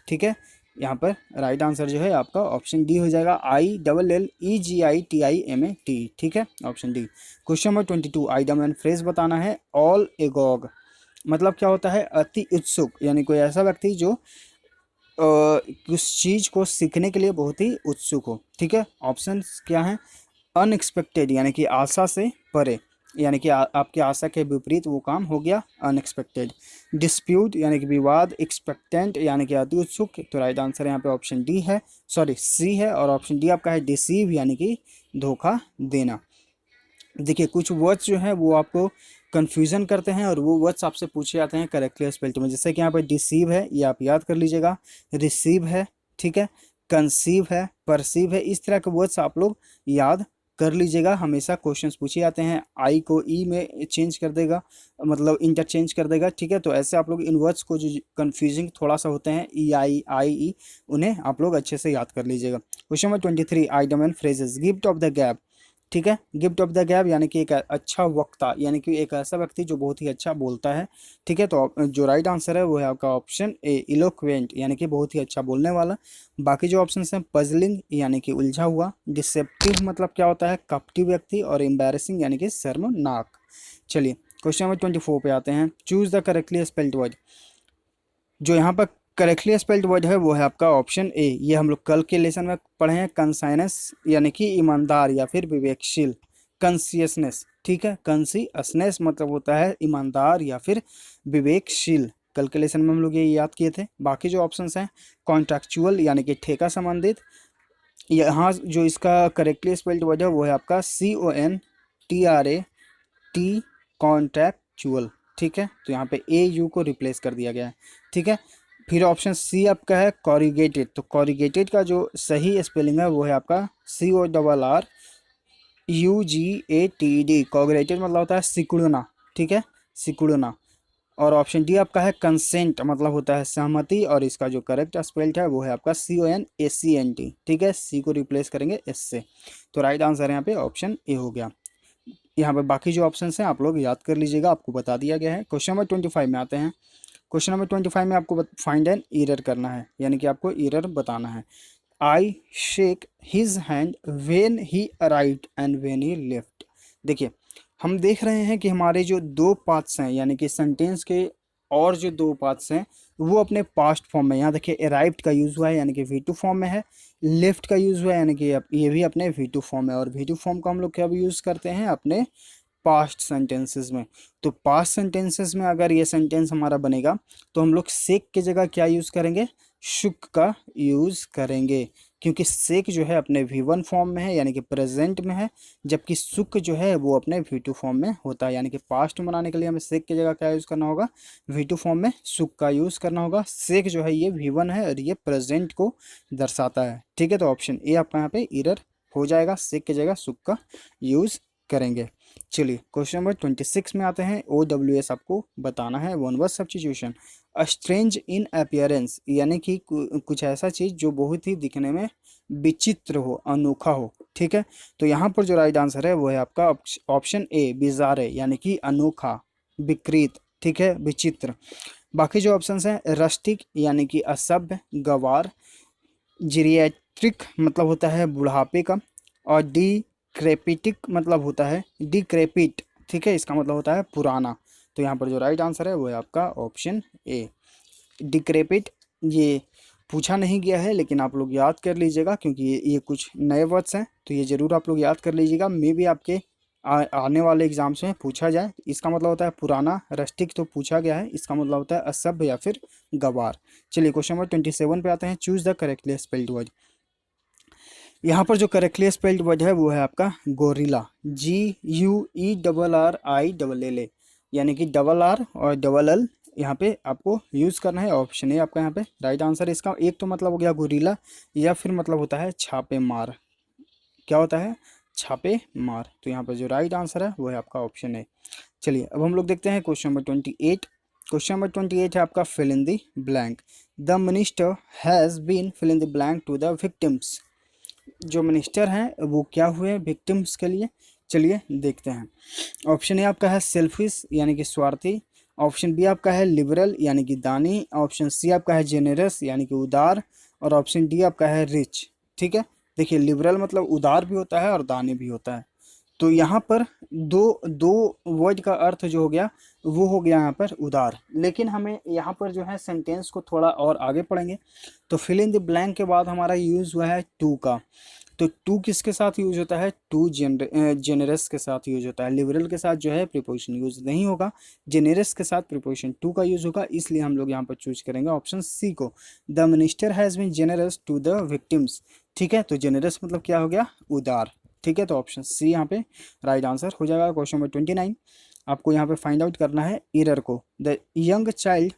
ठीक है। यहाँ पर राइट आंसर जो है आपका ऑप्शन डी हो जाएगा, ILLEGITIMAT, ठीक है, option D. Question number 22, item and phrase बताना है। ऑल एगॉग मतलब क्या होता है? अति उत्सुक, यानी कोई ऐसा व्यक्ति जो उस चीज़ को सीखने के लिए बहुत ही उत्सुक हो, ठीक है। ऑप्शंस क्या हैं? अनएक्सपेक्टेड, यानी कि आशा से परे, यानी कि आपकी आशा के विपरीत वो काम हो गया, अनएक्सपेक्टेड। डिस्प्यूट यानी कि विवाद, एक्सपेक्टेंट यानी कि अति उत्सुक। तो राइट आंसर यहाँ पे ऑप्शन डी है, सॉरी सी है, और ऑप्शन डी आपका है डिसीव, यानी कि धोखा देना। देखिए, कुछ वर्ड्स जो हैं वो आपको कन्फ्यूज़न करते हैं, और वो वर्ड्स आपसे पूछे जाते हैं करेक्टली स्पेल्ड में। जैसे कि यहाँ पर डिसीव है, ये आप याद कर लीजिएगा। रिसीव है, ठीक है। कंसीव है, परसीव है, इस तरह के वर्ड्स आप लोग याद कर लीजिएगा। हमेशा क्वेश्चंस पूछे जाते हैं, आई को ई में चेंज कर देगा, मतलब इंटरचेंज कर देगा, ठीक है। तो ऐसे आप लोग इन वर्ड्स को जो कन्फ्यूजिंग थोड़ा सा होते हैं, ई आई ई, उन्हें आप लोग अच्छे से याद कर लीजिएगा। Question number 23, item and phrases. Gift of the gap, ठीक है। गिफ्ट ऑफ द गैप यानी कि एक अच्छा वक्ता, यानी कि एक ऐसा व्यक्ति जो बहुत ही अच्छा बोलता है, ठीक है। तो जो राइट आंसर है वो है आपका ऑप्शन ए, इलोक्वेंट, यानी कि बहुत ही अच्छा बोलने वाला। बाकी जो ऑप्शन हैं, पजलिंग यानी कि उलझा हुआ, डिसेप्टिव मतलब क्या होता है? कपटी व्यक्ति, और एम्बैरेसिंग यानी कि शर्मनाक। चलिए क्वेश्चन नंबर 24 पे आते हैं। Choose the correctly spelled word. जो यहाँ पर करेक्टली स्पेल्ड वर्ड है वो है आपका ऑप्शन ए। ये हम लोग कल के लेसन में पढ़े हैं, कंसाइनस यानी कि ईमानदार या फिर विवेकशील, कंसियसनेस, ठीक है। कंसियसनेस मतलब होता है ईमानदार या फिर विवेकशील। कैलकुलेशन में हम लोग ये याद किए थे। बाकी जो ऑप्शंस हैं, कॉन्ट्रैक्चुअल यानी कि ठेका संबंधित, यहाँ जो इसका करेक्टली स्पेल्ड वर्ड है वो है आपका CONTRAT, कॉन्ट्रैक्चुअल, ठीक है। तो यहाँ पे AU को रिप्लेस कर दिया गया है, ठीक है। फिर ऑप्शन सी आपका है कॉरिगेटेड। तो कॉरिगेटेड का जो सही स्पेलिंग है वो है आपका CORRUGATED। कॉरिगेटेड मतलब होता है सिकुड़ना, ठीक है, सिकुड़ना। और ऑप्शन डी आपका है कंसेंट, मतलब होता है सहमति, और इसका जो करेक्ट स्पेल्ड है वो है आपका CONACNT, ठीक है। सी को रिप्लेस करेंगे एस से। तो राइट आंसर यहाँ पे ऑप्शन ए हो गया। यहाँ पे बाकी जो ऑप्शन हैं आप लोग याद कर लीजिएगा, आपको बता दिया गया है। क्वेश्चन नंबर 25 में आते हैं। क्वेश्चन नंबर 25 में आपको फाइंड एन एरर करना है, यानी कि आपको एरर बताना है। I shake his hand when he arrived and when he left. देखिए, हम देख रहे हैं कि हमारे जो दो पार्ट्स हैं, यानी कि सेंटेंस के और जो दो पार्ट्स हैं वो अपने पास्ट फॉर्म में, यहाँ देखिए अराइव्ड का यूज़ हुआ है यानी कि V2 फॉर्म में है, लेफ्ट का यूज़ हुआ है यानी कि ये भी अपने V2 फॉर्म है। और V2 फॉर्म को हम लोग क्या यूज़ करते हैं अपने पास्ट सेंटेंसेस में। तो पास्ट सेंटेंसेस में अगर ये सेंटेंस हमारा बनेगा तो हम लोग सेक की जगह क्या यूज़ करेंगे, शुक का यूज़ करेंगे, क्योंकि सेक जो है अपने V1 फॉर्म में है यानी कि प्रेजेंट में है, जबकि सुक जो है वो अपने V2 फॉर्म में होता है। यानी कि पास्ट में बनाने के लिए हमें सेक की जगह क्या यूज़ करना होगा, V2 फॉर्म में सुक का यूज़ करना होगा। सेक जो है ये V1 है और ये प्रेजेंट को दर्शाता है, ठीक है। तो ऑप्शन ए आपका यहाँ पे एरर हो जाएगा, सेक की जगह सुक का यूज़ करेंगे। चलिए क्वेश्चन नंबर 26 में आते हैं। OWS आपको बताना है, वन वर्ड सब्स्टिट्यूशन। स्ट्रेंज इन अपीयरेंस यानी कि कुछ ऐसा चीज़ जो बहुत ही दिखने में विचित्र हो, अनोखा हो, ठीक है। तो यहाँ पर जो राइट आंसर है वो है आपका ऑप्शन ए बिजार है, यानी कि अनोखा, विकृत, ठीक है, विचित्र। बाकी जो ऑप्शंस हैं, रस्टिक यानी कि असभ्य, गवार, जीरियाट्रिक मतलब होता है बुढ़ापे का, और डिक्रेपिटिक मतलब होता है डिक्रेपिट, ठीक है, इसका मतलब होता है पुराना। तो यहाँ पर जो राइट आंसर है वो है आपका ऑप्शन ए डिक्रेपिट। ये पूछा नहीं गया है लेकिन आप लोग याद कर लीजिएगा, क्योंकि ये कुछ नए वर्ड्स हैं तो ये ज़रूर आप लोग याद कर लीजिएगा। मे भी आपके आने वाले एग्जाम्स में पूछा जाए। इसका मतलब होता है पुराना, रस्टिक तो पूछा गया है, इसका मतलब होता है असभ्य या फिर गवार। चलिए क्वेश्चन नंबर 27 पे आते हैं। Choose the correctly spelled word. यहाँ पर जो करेक्टली स्पेल्ड वर्ड है वो है आपका गोरिल्ला, GUERRILLA, यानी कि डबल आर और डबल एल यहाँ पे आपको यूज़ करना है। ऑप्शन ए आपका यहाँ पे राइट आंसर है। इसका एक तो मतलब हो गया गोरिल्ला, या फिर मतलब होता है छापे मार। क्या होता है, छापे मार। तो यहाँ पर जो राइट आंसर है वो है आपका ऑप्शन ए। चलिए अब हम लोग देखते हैं क्वेश्चन नंबर 28। क्वेश्चन नंबर 28 है आपका fill in the blank. The minister has been fill in the blank to the victims. जो मिनिस्टर हैं वो क्या हुए विक्टिम्स के लिए, चलिए देखते हैं। ऑप्शन ए आपका है सेल्फिश यानी कि स्वार्थी, ऑप्शन बी आपका है लिबरल यानी कि दानी, ऑप्शन सी आपका है जेनरस यानी कि उदार, और ऑप्शन डी आपका है रिच, ठीक है। देखिए लिबरल मतलब उदार भी होता है और दानी भी होता है। तो यहाँ पर दो दो वर्ड का अर्थ जो हो गया वो हो गया यहाँ पर उदार, लेकिन हमें यहाँ पर जो है सेंटेंस को थोड़ा और आगे पढ़ेंगे तो फिल इन द ब्लैंक के बाद हमारा यूज़ हुआ है टू का। तो टू किसके साथ यूज होता है, टू जेनरस के साथ यूज होता है। लिबरल के साथ जो है प्रीपोजिशन यूज नहीं होगा, जेनरस के साथ प्रीपोजिशन टू का यूज होगा। इसलिए हम लोग यहाँ पर चूज करेंगे ऑप्शन सी को, the minister has been generous to the victims, ठीक है। तो जेनरस मतलब क्या हो गया, उदार, ठीक है। तो ऑप्शन सी यहाँ पे राइट आंसर हो जाएगा। क्वेश्चन नंबर 29 आपको यहाँ पे फाइंड आउट करना है एरर को। The young child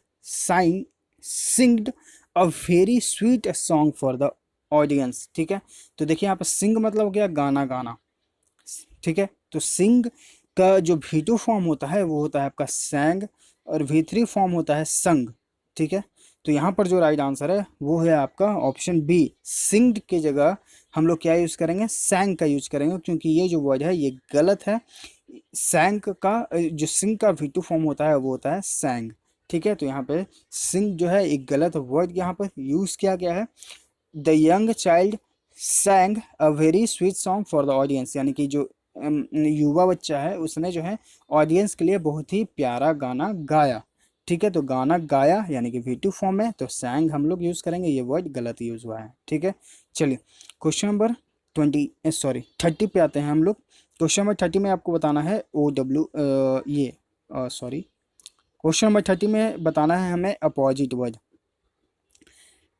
singed a very sweet song for the audience, ठीक है। तो देखिए यहाँ पे सिंग मतलब हो गया गाना गाना, ठीक है। तो सिंग का जो V2 फॉर्म होता है वो होता है आपका सैंग, और V3 फॉर्म होता है संग, ठीक है। तो यहाँ पर जो राइट आंसर है वो है आपका ऑप्शन बी, सिंग्ड की जगह हम लोग क्या यूज़ करेंगे, सैंग का यूज़ करेंगे, क्योंकि ये जो वर्ड है ये गलत है। सैंग का जो सिंग का V2 फॉर्म होता है वो होता है सैंग, ठीक है। तो यहाँ पे सिंग जो है एक गलत वर्ड यहाँ पर यूज़ किया गया है। The young child सैंग a very sweet song for the audience, यानी कि जो युवा बच्चा है उसने जो है ऑडियंस के लिए बहुत ही प्यारा गाना गाया, ठीक है। तो गाना गाया यानी कि V2 फॉर्म में, तो सैंग हम लोग यूज़ करेंगे, ये वर्ड गलत यूज़ हुआ है, ठीक है। चलिए क्वेश्चन नंबर 30 पे आते हैं हम लोग। क्वेश्चन नंबर 30 में आपको बताना है क्वेश्चन नंबर 30 में बताना है हमें अपोजिट वर्ड।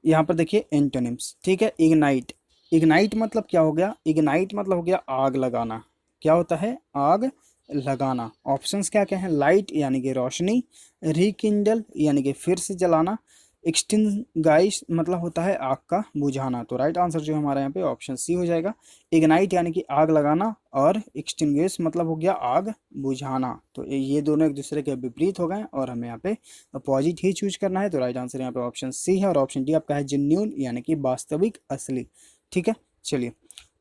यहाँ पर देखिए एंटोनिम्स, ठीक है। इग्नाइट, इग्नाइट मतलब क्या हो गया? इग्नाइट मतलब हो गया आग लगाना। क्या होता है? आग लगाना। ऑप्शंस क्या क्या हैं? लाइट यानी कि रोशनी, रिकिंडल यानी कि फिर से जलाना, एक्सटिंगाइश मतलब होता है आग का बुझाना। तो राइट आंसर जो हमारा यहाँ पे ऑप्शन सी हो जाएगा। इग्नाइट यानी कि आग लगाना और एक्सटिंग्विश मतलब हो गया आग बुझाना। तो ये दोनों एक दूसरे के विपरीत हो गए और हमें यहाँ पे अपोजिट ही चूज करना है। तो राइट आंसर यहाँ पे ऑप्शन सी है और ऑप्शन डी आपका है जेन्युइन यानी कि वास्तविक, असली। ठीक है, चलिए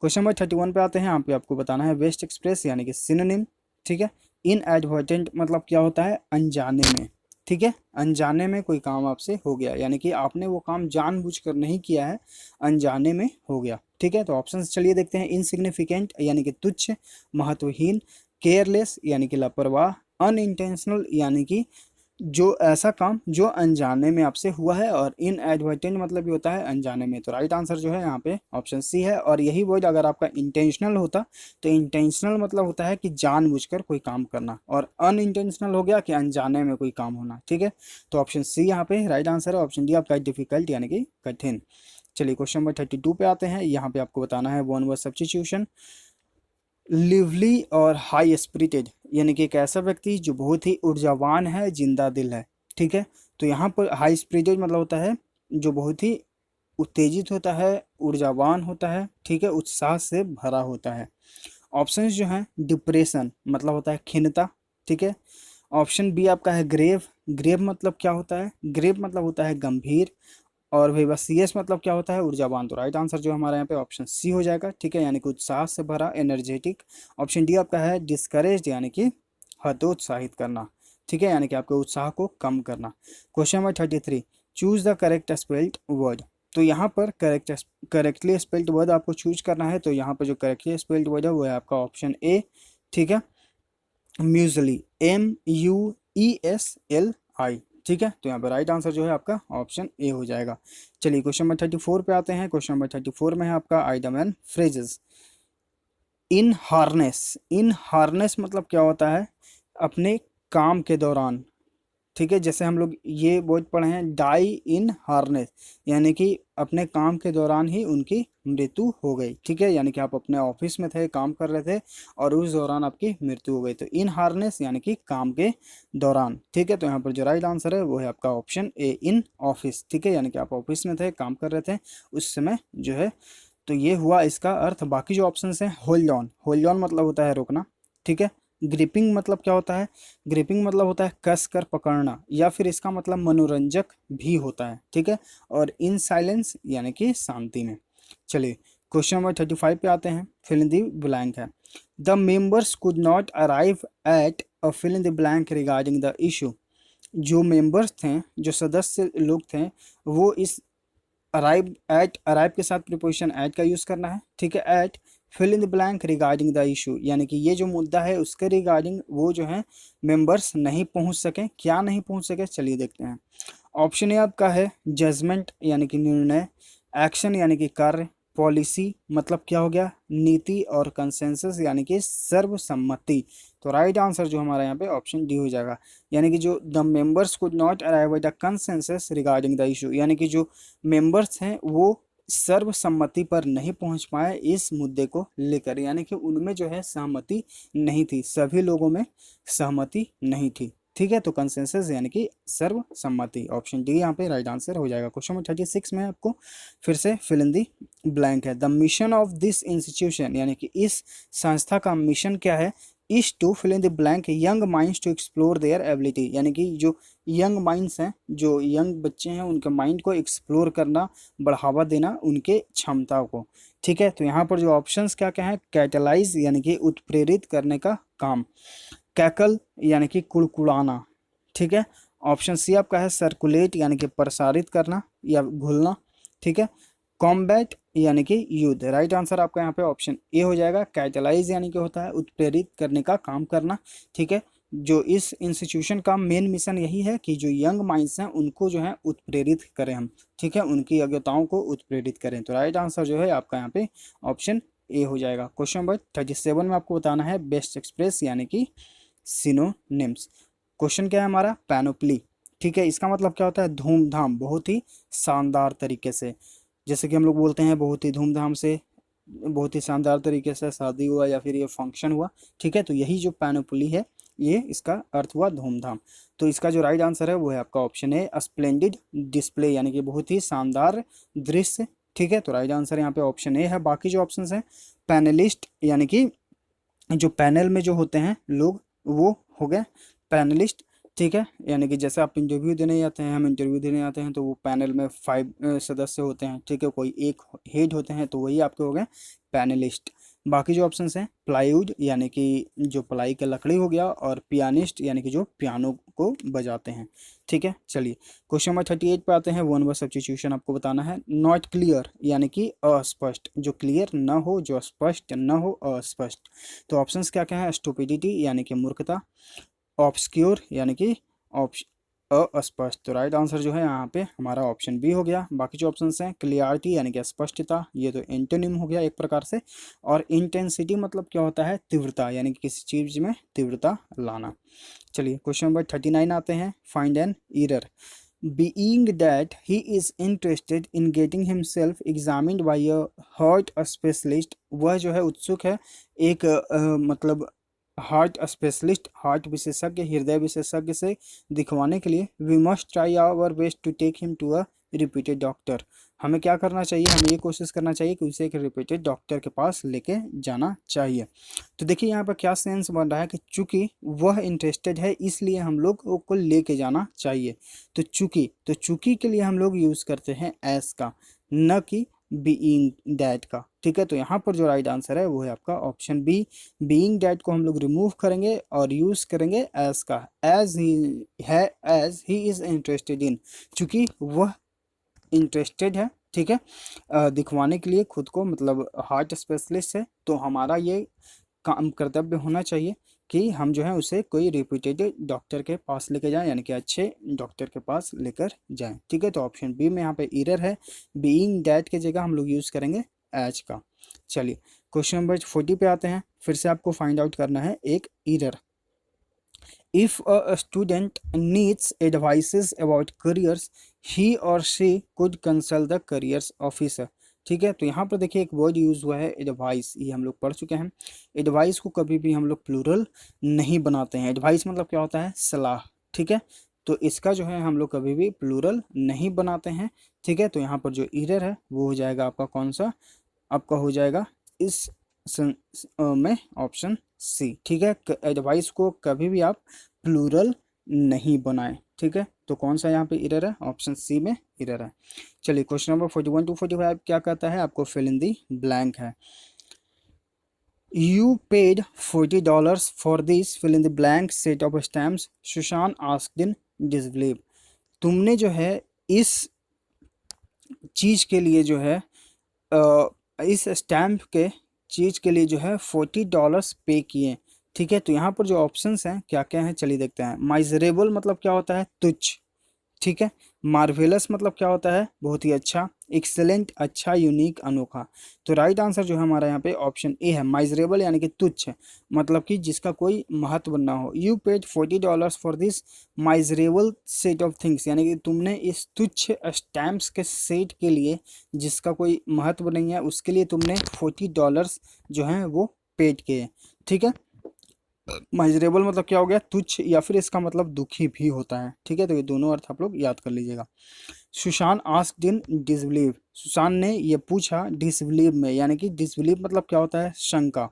क्वेश्चन नंबर 31 पे आते हैं। यहाँ पे आपको बताना है वेस्ट एक्सप्रेस यानी कि सिनोनिम। ठीक है, इनएडवर्टेंट मतलब क्या होता है? अनजाने में। ठीक है, अनजाने में कोई काम आपसे हो गया, यानी कि आपने वो काम जानबूझकर नहीं किया है, अनजाने में हो गया। ठीक है, तो ऑप्शन चलिए देखते हैं। इनसिग्निफिकेंट यानी कि तुच्छ, महत्वहीन, केयरलेस यानी कि लापरवाह, अनइंटेंशनल यानी कि जो ऐसा काम जो अनजाने में आपसे हुआ है, और इनएडवर्टेंट मतलब ये होता है अनजाने में। तो राइट आंसर जो है यहाँ पे ऑप्शन सी है। और यही वर्ड अगर आपका इंटेंशनल होता तो इंटेंशनल मतलब होता है कि जानबूझकर कोई काम करना, और अनइंटेंशनल हो गया कि अनजाने में कोई काम होना। ठीक है, तो ऑप्शन सी यहाँ पे राइट आंसर है। ऑप्शन डी आपका डिफिकल्ट यानी कि कठिन। चलिए क्वेश्चन नंबर 32 पे आते हैं। यहाँ पे आपको बताना है वन वर्ड सब्स्टिट्यूशन। लिवली और हाई स्पिरिटेड यानी कि एक ऐसा व्यक्ति जो बहुत ही ऊर्जावान है, जिंदा दिल है। ठीक है, तो यहाँ पर हाई स्पिरिटेड मतलब होता है जो बहुत ही उत्तेजित होता है, ऊर्जावान होता है। ठीक है, उत्साह से भरा होता है। ऑप्शंस जो हैं, डिप्रेशन मतलब होता है खिन्नता। ठीक है, ऑप्शन बी आपका है ग्रेव। ग्रेव मतलब क्या होता है? ग्रेव मतलब होता है गंभीर। और भाई बस सीएस मतलब क्या होता है? ऊर्जावान। तो राइट आंसर जो हमारा यहाँ पे ऑप्शन सी हो जाएगा। ठीक है, यानी कि उत्साह से भरा, एनर्जेटिक। ऑप्शन डी आपका है डिस्करेज यानी कि हतोत्साहित करना। ठीक है, यानी कि आपके उत्साह को कम करना। Question number 33, choose the correct spelled word. तो यहाँ पर करेक्टली स्पेल्ड वर्ड आपको चूज करना है। तो यहाँ पर जो करेक्टली स्पेल्ड वर्ड है वो है आपका ऑप्शन ए। ठीक है, म्यूजली, MUESLI। ठीक है, तो यहाँ पर राइट आंसर जो है आपका ऑप्शन ए हो जाएगा। चलिए क्वेश्चन नंबर 34 पे आते हैं। क्वेश्चन नंबर 34 में है आपका item and phrases. In harness, in harness मतलब क्या होता है? अपने काम के दौरान। ठीक है, जैसे हम लोग ये वर्ड पढ़े हैं डाई इन हार्नेस, यानी कि अपने काम के दौरान ही उनकी मृत्यु हो गई। ठीक है, यानी कि आप अपने ऑफिस में थे, काम कर रहे थे और उस दौरान आपकी मृत्यु हो गई। तो इन हार्नेस यानी कि काम के दौरान। ठीक है, तो यहाँ पर जो राइट आंसर है वो है आपका ऑप्शन ए, इन ऑफिस। ठीक है, यानी कि आप ऑफिस में थे, काम कर रहे थे उस समय जो है। तो ये हुआ इसका अर्थ। बाकी जो ऑप्शन हैं, होल्ड ऑन, होल्ड ऑन मतलब होता है रोकना। ठीक है, ग्रिपिंग मतलब क्या होता है? ग्रिपिंग मतलब होता है कस कर पकड़ना, या फिर इसका मतलब मनोरंजक भी होता है। ठीक है, और इन साइलेंस यानी कि शांति में। चलिए क्वेश्चन नंबर 35 पे आते हैं। फिल इन द ब्लैंक है। The members could not arrive at a fill in the blank regarding the issue. जो मेंबर्स थे, जो सदस्य लोग थे, वो इस अराइव एट, अराइव के साथ प्रीपोजिशन एट का यूज़ करना है। ठीक है, at fill in the blank regarding the issue, यानी कि ये जो मुद्दा है उसके रिगार्डिंग वो जो है मेंबर्स नहीं पहुंच सके। क्या नहीं पहुंच सके? चलिए देखते हैं। ऑप्शन ए आपका है जजमेंट यानी कि निर्णय, एक्शन यानी कि कार्य, पॉलिसी मतलब क्या हो गया? नीति, और कंसेंसस यानी कि सर्वसम्मति। तो राइट आंसर जो हमारा यहाँ पे ऑप्शन डी हो जाएगा। यानी कि जो the members could not arrive at the consensus regarding the issue, यानी कि जो मेंबर्स हैं वो सर्वसम्मति पर नहीं पहुंच पाए इस मुद्दे को लेकर, यानी कि उनमें जो है सहमति नहीं थी, सभी लोगों में सहमति नहीं थी। ठीक है, तो कंसेंसस यानी कि सर्वसम्मति। ऑप्शन डी यहाँ पे राइट आंसर हो जाएगा। क्वेश्चन नंबर 36 में आपको फिर से फिल इन दी ब्लैंक है। The mission of this institution, यानी कि इस संस्था का मिशन क्या है? Is to fill in the blank young minds to explore their ability, यानी कि जो यंग माइंड्स हैं, जो यंग बच्चे हैं, उनके माइंड को एक्सप्लोर करना, बढ़ावा देना उनके क्षमताओं को। ठीक है, तो यहाँ पर जो ऑप्शंस क्या क्या है? कैटलाइज यानी कि उत्प्रेरित करने का काम, कैकल यानी कि कुड़कुड़ाना। ठीक है, ऑप्शन सी आपका है सर्कुलेट यानी कि प्रसारित करना या घुलना। ठीक है, कॉम्बैट यानी कि युद्ध। राइट आंसर आपका यहाँ पे ऑप्शन ए हो जाएगा। कैटलाइज यानी कि होता है उत्प्रेरित करने का काम करना। ठीक है, जो इस इंस्टीट्यूशन का मेन मिशन यही है कि जो यंग माइंड्स हैं उनको जो है उत्प्रेरित करें हम। ठीक है, उनकी योग्यताओं को उत्प्रेरित करें। तो राइट आंसर जो है आपका यहाँ पे ऑप्शन ए हो जाएगा। क्वेश्चन नंबर 37 में आपको बताना है बेस्ट एक्सप्रेस यानी कि सिनोनिम्स। क्वेश्चन क्या है हमारा, पैनोप्ली। ठीक है, इसका मतलब क्या होता है, धूमधाम, बहुत ही शानदार तरीके से। जैसे कि हम लोग बोलते हैं बहुत ही धूमधाम से, बहुत ही शानदार तरीके से शादी हुआ या फिर ये फंक्शन हुआ। ठीक है, तो यही जो पैनोप्ली है ये इसका अर्थ हुआ धूमधाम। तो इसका जो राइट आंसर है वो है आपका ऑप्शन है स्प्लेंडिड डिस्प्ले यानी कि बहुत ही शानदार दृश्य। ठीक है, तो राइट आंसर यहाँ पे ऑप्शन ए है। बाकी जो ऑप्शन है पैनलिस्ट यानी कि जो पैनल में जो होते हैं लोग वो हो गए पैनलिस्ट। ठीक है, यानी कि जैसे आप इंटरव्यू देने जाते हैं, हम इंटरव्यू देने जाते हैं तो वो पैनल में 5 सदस्य होते हैं। ठीक है, कोई एक हेड होते हैं तो वही आपके हो गए पैनलिस्ट। बाकी जो ऑप्शंस हैं प्लाईवुड यानी कि जो प्लाई का लकड़ी हो गया, और पियानिस्ट यानी कि जो पियानो को बजाते हैं। ठीक है, चलिए क्वेश्चन नंबर 38 पे आते हैं। वन वर्ड सब्स्टिट्यूशन आपको बताना है। नॉट क्लियर यानी कि अस्पष्ट, जो क्लियर न हो, जो स्पष्ट न हो, अस्पष्ट। तो ऑप्शंस क्या क्या है, स्टुपिडिटी यानी कि मूर्खता, ऑब्सक्योर यानी कि अस्पष्ट। तो राइट आंसर जो है यहाँ पे हमारा ऑप्शन बी हो गया। बाकी जो ऑप्शंस हैं क्लियरिटी यानी कि स्पष्टता, ये तो एंटोनिम हो गया एक प्रकार से। और इंटेंसिटी मतलब क्या होता है, तीव्रता यानी कि किसी चीज में तीव्रता लाना। चलिए क्वेश्चन नंबर 39 आते हैं। Find an error. Being that he is interested in getting himself examined by a heart specialist, वह जो है उत्सुक है एक मतलब हार्ट स्पेशलिस्ट, हार्ट विशेषज्ञ, हृदय विशेषज्ञ से दिखवाने के लिए। We must try our best to take him to a repeated doctor. हमें क्या करना चाहिए, हमें ये कोशिश करना चाहिए कि उसे एक रिपीटेड डॉक्टर के पास लेके जाना चाहिए। तो देखिए यहाँ पर क्या सेंस बन रहा है कि चूंकि वह इंटरेस्टेड है इसलिए हम लोग को लेके जाना चाहिए। तो चूंकि के लिए हम लोग यूज़ करते हैं एस का, न कि बीइंग दैट का। ठीक है, तो यहाँ पर जो राइट आंसर है वो है आपका ऑप्शन बी। बीइंग दैट को हम लोग रिमूव करेंगे और यूज़ करेंगे एज का। एज ही है, as he is interested in, चूँकि वह इंटरेस्टेड है। ठीक है, दिखवाने के लिए खुद को, मतलब हार्ट स्पेशलिस्ट है, तो हमारा ये काम कर्तव्य होना चाहिए कि हम जो है उसे कोई रिप्यूटेड डॉक्टर के पास लेकर जाएं, यानी कि अच्छे डॉक्टर के पास लेकर जाएं। ठीक है, तो ऑप्शन बी में यहाँ पे एरर है, बीइंग दैट के जगह हम लोग यूज़ करेंगे एज का। चलिए क्वेश्चन नंबर 40 पे आते हैं। फिर से आपको फाइंड आउट करना है एक error. If a student needs advices about careers, he or she could consult the careers officer। ठीक है, तो यहाँ पर देखिए एक वर्ड यूज़ हुआ है एडवाइस, ये हम लोग पढ़ चुके हैं। एडवाइस को कभी भी हम लोग प्लूरल नहीं बनाते हैं। एडवाइस मतलब क्या होता है, सलाह। ठीक है, तो इसका जो है हम लोग कभी भी प्लूरल नहीं बनाते हैं। ठीक है, तो यहाँ पर जो एरर है वो हो जाएगा आपका कौन सा, आपका हो जाएगा इस में ऑप्शन सी। ठीक है, एडवाइस को कभी भी आप प्लूरल नहीं बनाएं। ठीक है, तो कौन सा यहाँ पे एरर है, ऑप्शन सी में एरर है। चलिए क्वेश्चन नंबर 41 टू 45 क्या कहता है, आपको फिल इन दी ब्लैंक है। You paid $40 for this fill in the blank set of stamps, Sushant asked in disbelief। तुमने जो है इस चीज के लिए जो है इस स्टैम्प के चीज के लिए जो है $40 पे किए। ठीक है, तो यहाँ पर जो ऑप्शंस हैं क्या क्या हैं, चलिए देखते हैं। माइजरेबल मतलब क्या होता है, तुच्छ। ठीक है, मार्वेलस मतलब क्या होता है, बहुत ही अच्छा। एक्सेलेंट, अच्छा, यूनिक, अनोखा। तो राइट आंसर जो है हमारा यहाँ पे ऑप्शन ए है, माइजरेबल यानी कि तुच्छ, मतलब कि जिसका कोई महत्व ना हो। You paid $40 for this miserable set of things, यानी कि तुमने इस तुच्छ स्टैम्प्स के सेट के लिए, जिसका कोई महत्व नहीं है, उसके लिए तुमने $40 जो है वो पेड किए। ठीक है, माइजरेबल मतलब क्या हो गया, तुच्छ, या फिर इसका मतलब दुखी भी होता है। ठीक है, तो ये दोनों अर्थ आप लोग याद कर लीजिएगा। Sushant asked in disbelieve, Sushant ने ये पूछा डिसबिलीव में, यानी कि डिसबिलीव मतलब क्या होता है, शंका।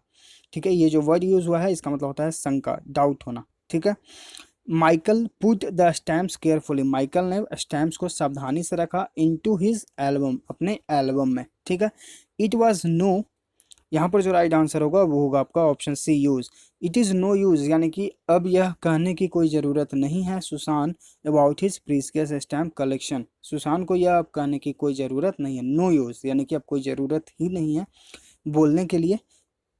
ठीक है, ये जो वर्ड यूज हुआ है इसका मतलब होता है शंका, डाउट होना। ठीक है, Michael put the stamps carefully, Michael ने स्टैम्प्स को सावधानी से रखा इनटू हिज एल्बम, अपने एल्बम में। ठीक है, इट वाज नो, यहाँ पर जो राइट आंसर होगा वो होगा आपका option C, use. It is no use, यानी कि अब यह कहने की कोई ज़रूरत नहीं है Sushant about his precious stamp collection, Sushant को यह अब कहने की कोई ज़रूरत नहीं है। नो यूज़ यानी कि अब कोई ज़रूरत ही नहीं है बोलने के लिए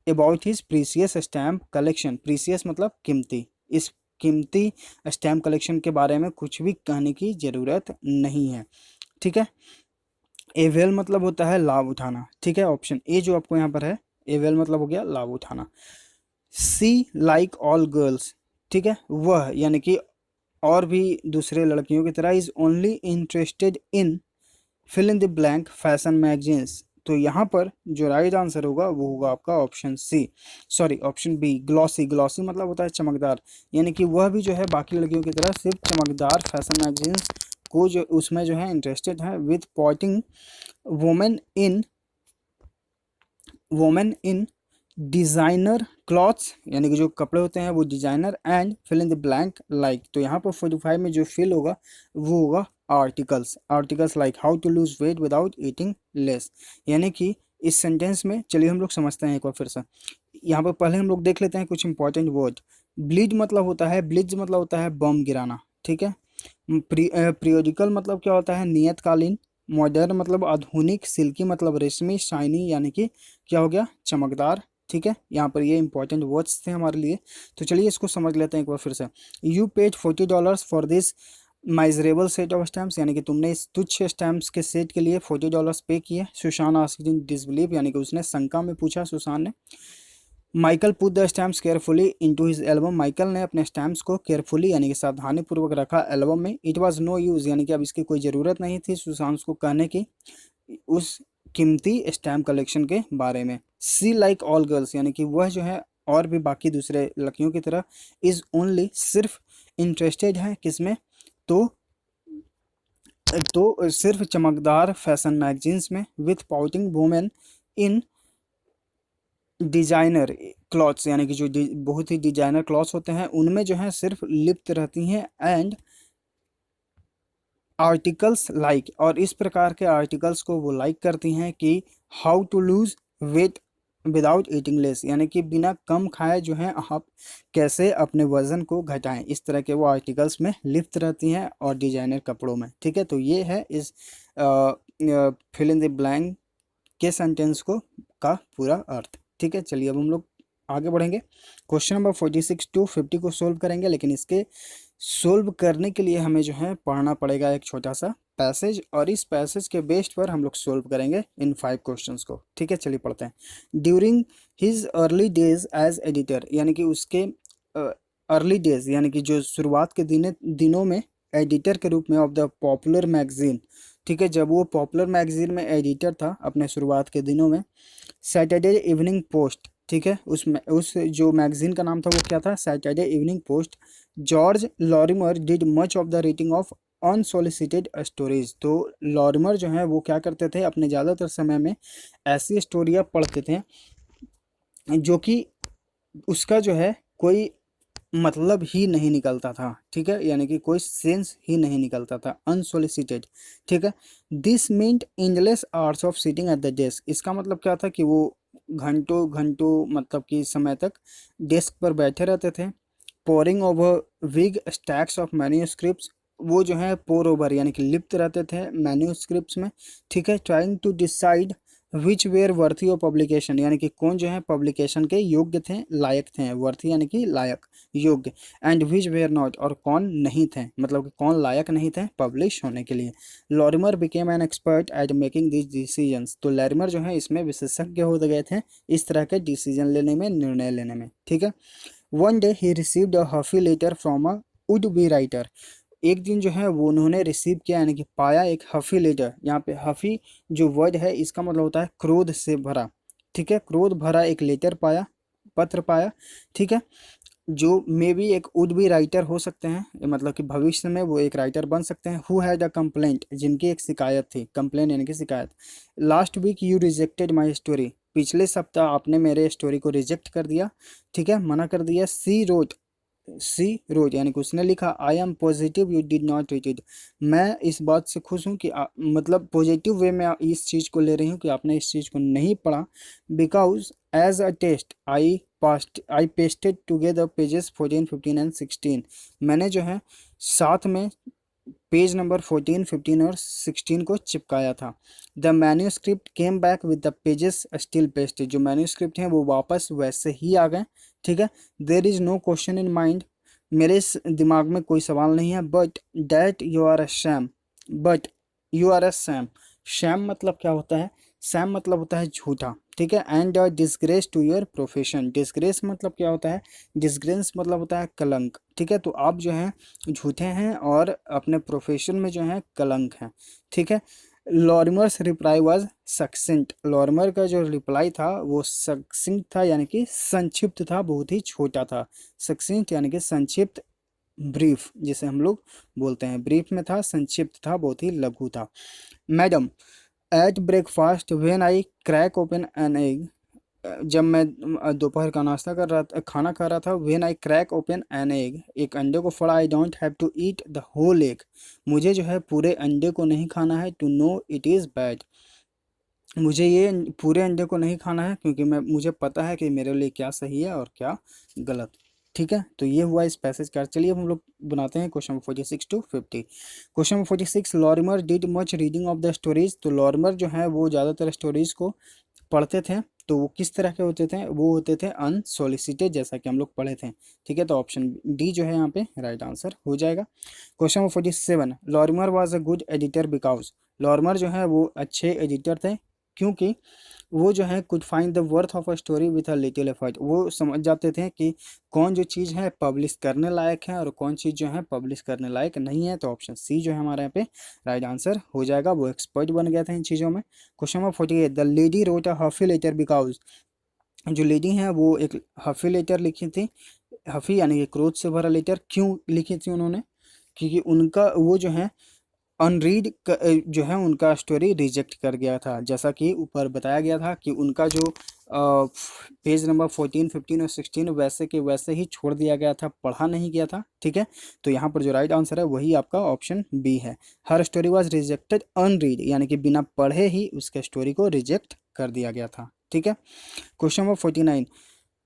about his precious stamp collection. Precious मतलब कीमती, इस कीमती स्टैम्प कलेक्शन के बारे में कुछ भी कहने की ज़रूरत नहीं है। ठीक है, एवेल मतलब होता है लाभ उठाना। ठीक है, ऑप्शन ए जो आपको यहाँ पर है एवेल मतलब हो गया लाभ उठाना। सी लाइक ऑल गर्ल्स, ठीक है, वह यानी कि और भी दूसरे लड़कियों की तरह is only interested in fill in the blank fashion magazines. तो यहाँ पर जो राइट आंसर होगा वो होगा आपका option C, sorry option B, glossy. Glossy मतलब होता है चमकदार, यानी कि वह भी जो है बाकी लड़कियों की तरह सिर्फ चमकदार फैशन मैगजीन्स को जो उसमें जो है इंटरेस्टेड है। With pointing women in designer clothes, यानी कि जो कपड़े होते हैं वो designer, and fill in the blank like. तो यहाँ पर 45 में जो फिल होगा वो होगा articles. Articles like how to lose weight without eating less, यानी कि इस सेंटेंस में चलिए हम लोग समझते हैं एक बार फिर से। यहाँ पर पहले हम लोग देख लेते हैं कुछ इंपॉर्टेंट वर्ड। ब्लीड मतलब होता है, ब्लिड्स मतलब होता है बम गिराना, ठीक है। पीरियोडिकल मतलब क्या होता है, नियतकालीन। मॉडर्न मतलब आधुनिक। सिल्की मतलब रेशमी। शाइनी यानी कि क्या हो गया, चमकदार, ठीक है। यहाँ पर ये इंपॉर्टेंट वर्ड्स थे हमारे लिए। तो चलिए इसको समझ लेते हैं एक बार फिर से। You paid $40 for this miserable set of stamps, यानी कि तुमने इस तुच्छ स्टैम्प्स के सेट के लिए $40 पे किए। सुशान आस्क्ड इन डिसबिलीफ, यानी कि उसने शंका में पूछा सुशान ने। Michael put the stamps carefully into his album, Michael ने अपने स्टैम्प्स को केयरफुली यानी कि सावधानी पूर्वक रखा एल्बम में। इट वाज नो यूज़, यानी कि अब इसकी कोई ज़रूरत नहीं थी सुशांत को कहने की उस कीमती स्टैम्प कलेक्शन के बारे में। सी लाइक ऑल गर्ल्स, यानी कि वह जो है और भी बाकी दूसरे लड़कियों की तरह इज़ ओनली सिर्फ इंटरेस्टेड है किसमें, तो सिर्फ चमकदार फैशन मैगजीन्स में। With pouting women in designer clothes, यानी कि जो बहुत ही डिजाइनर क्लॉथ्स होते हैं उनमें जो है सिर्फ लिप्त रहती हैं। एंड आर्टिकल्स लाइक, और इस प्रकार के आर्टिकल्स को वो लाइक करती हैं कि how to lose weight without eating less, यानी कि बिना कम खाए जो है आप कैसे अपने वजन को घटाएं, इस तरह के वो आर्टिकल्स में लिप्त रहती हैं और डिजाइनर कपड़ों में, ठीक है। तो ये है इस फिल इन द ब्लैंक के सेंटेंस को का पूरा अर्थ, ठीक है। चलिए अब हम लोग आगे बढ़ेंगे। क्वेश्चन नंबर 46 to 50 को सोल्व करेंगे, लेकिन इसके सोल्व करने के लिए हमें जो है पढ़ना पड़ेगा एक छोटा सा पैसेज, और इस पैसेज के बेस्ड पर हम लोग सोल्व करेंगे इन 5 क्वेश्चंस को, ठीक है। चलिए पढ़ते हैं। During his early days as editor, यानी कि उसके अर्ली डेज यानी कि जो शुरुआत के दिनों में एडिटर के रूप में ऑफ द पॉपुलर मैगजीन, ठीक है, जब वो पॉपुलर मैगजीन में एडिटर था अपने शुरुआत के दिनों में। सैटरडे इवनिंग पोस्ट, ठीक है, उस जो मैगजीन का नाम था वो क्या था, Saturday evening post. George Lorimer did much of the rating of unsolicited stories, तो लॉरिमर जो है वो क्या करते थे अपने ज़्यादातर समय में ऐसी स्टोरियाँ पढ़ते थे जो कि उसका जो है कोई मतलब ही नहीं निकलता था, ठीक है, यानी कि कोई सेंस ही नहीं निकलता था, अनसोलिसिटेड, ठीक है। This meant endless hours of sitting at the desk, इसका मतलब क्या था कि वो घंटों घंटों मतलब कि समय तक डेस्क पर बैठे रहते थे। Poring over big stacks of manuscripts, वो जो है पोर ओवर यानी कि लिप्त रहते थे मैन्यूस्क्रिप्ट्स में, ठीक है। Trying to decide which were worthy of publication, यानी कि कौन जो है पब्लिकेशन के योग्य थे, लायक थे, वर्थी यानी कि लायक, योग्य। एंड विच वेयर नॉट, और कौन नहीं थे, मतलब कि कौन लायक नहीं थे पब्लिश होने के लिए। Lorimer became an expert at making this decisions, तो लॉरिमर जो है इसमें विशेषज्ञ हो गए थे इस तरह के डिसीजन लेने में, निर्णय लेने में, ठीक है। One day he received a huffy letter from a would be writer, एक दिन जो है वो उन्होंने रिसीव किया यानी कि पाया एक हफी लेटर। यहाँ पे हफी जो वर्ड है इसका मतलब होता है क्रोध से भरा, ठीक है, क्रोध भरा एक लेटर पाया, पत्र पाया, ठीक है, जो मे बी एक वुड बी राइटर हो सकते हैं, मतलब कि भविष्य में वो एक राइटर बन सकते हैं। हु हैड अ कंप्लेंट, जिनकी एक शिकायत थी, कंप्लेंट यानी कि शिकायत। Last week you rejected my story, पिछले सप्ताह आपने मेरे स्टोरी को रिजेक्ट कर दिया, ठीक है, मना कर दिया। सी रोट यानी कि उसने लिखा I am positive you did not read it, मैं इस बात से खुश हूँ कि मतलब पॉजिटिव वे में इस चीज़ को ले रही हूँ कि आपने इस चीज़ को नहीं पढ़ा। Because as a test I pasted together pages 14, 15 and 16, मैंने जो है साथ में पेज नंबर 14, 15 और 16 को चिपकाया था। The manuscript came back with the pages still pasted, जो मैन्यूस्क्रिप्ट हैं वो वापस वैसे ही आ गए, ठीक है। There is no question in mind, मेरे दिमाग में कोई सवाल नहीं है। But that you are a sham, but you are a sam, sham मतलब क्या होता है, सैम मतलब होता है झूठा, ठीक है। And disgrace to your profession, disgrace मतलब क्या होता है, डिसग्रेस मतलब होता है कलंक, ठीक है। तो आप जो हैं झूठे हैं और अपने प्रोफेशन में जो है कलंक हैं, ठीक है। लॉरिमर्स रिप्लाई वाज सक्सेंट, लॉरिमर का जो रिप्लाई था वो सक्सेंट था, यानी कि संक्षिप्त था, बहुत ही छोटा था। सक्सेंट यानी कि संक्षिप्त, ब्रीफ जिसे हम लोग बोलते हैं, ब्रीफ में था, संक्षिप्त था, बहुत ही लघु था। Madam, at breakfast when I crack open an egg, जब मैं दोपहर का नाश्ता कर रहा था, खाना खा रहा था, when I crack open an egg, एक अंडे को फोड़ा, I don't have to eat the whole egg, मुझे जो है पूरे अंडे को नहीं खाना है, to know it is bad, मुझे ये पूरे अंडे को नहीं खाना है क्योंकि मुझे पता है कि मेरे लिए क्या सही है और क्या गलत, ठीक है। तो ये हुआ इस पैसेज का। चलिए अब हम लोग बनाते हैं question 46 to 50। Question 46, Lorimer did much reading of the stories, तो लॉरिमर जो है वो ज़्यादातर स्टोरीज को पढ़ते थे, तो वो किस तरह के होते थे, वो होते थे अनसोलिसिटेड, जैसा कि हम लोग पढ़े थे, ठीक है। तो ऑप्शन डी जो है यहाँ पे राइट आंसर हो जाएगा। Question 47, Lorimer was a good editor because, Lorimer जो है वो अच्छे एडिटर थे क्योंकि वो जो है could find the worth of a story with a little effort, वो समझ जाते थे कि कौन जो चीज़ है पब्लिश करने लायक है और कौन चीज़ जो है पब्लिश करने लायक नहीं है। तो ऑप्शन सी जो है हमारे यहाँ पे राइट आंसर हो जाएगा, वो एक्सपर्ट बन गए थे इन चीज़ों में। Question number 48, the lady wrote a huffy letter because, जो लेडी हैं वो एक हफी लेटर लिखी थी, हफी यानी कि क्रोध से भरा लेटर, क्यों लिखी थी उन्होंने, क्योंकि उनका वो जो है अनरीड जो है उनका स्टोरी रिजेक्ट कर गया था, जैसा कि ऊपर बताया गया था कि उनका जो पेज नंबर 14, 15 और 16 वैसे के वैसे ही छोड़ दिया गया था, पढ़ा नहीं गया था, ठीक है। तो यहाँ पर जो राइट आंसर है वही आपका ऑप्शन बी है। हर स्टोरी वाज रिजेक्टेड अनरीड, यानी कि बिना पढ़े ही उसके स्टोरी को रिजेक्ट कर दिया गया था, ठीक है। क्वेश्चन नंबर 49,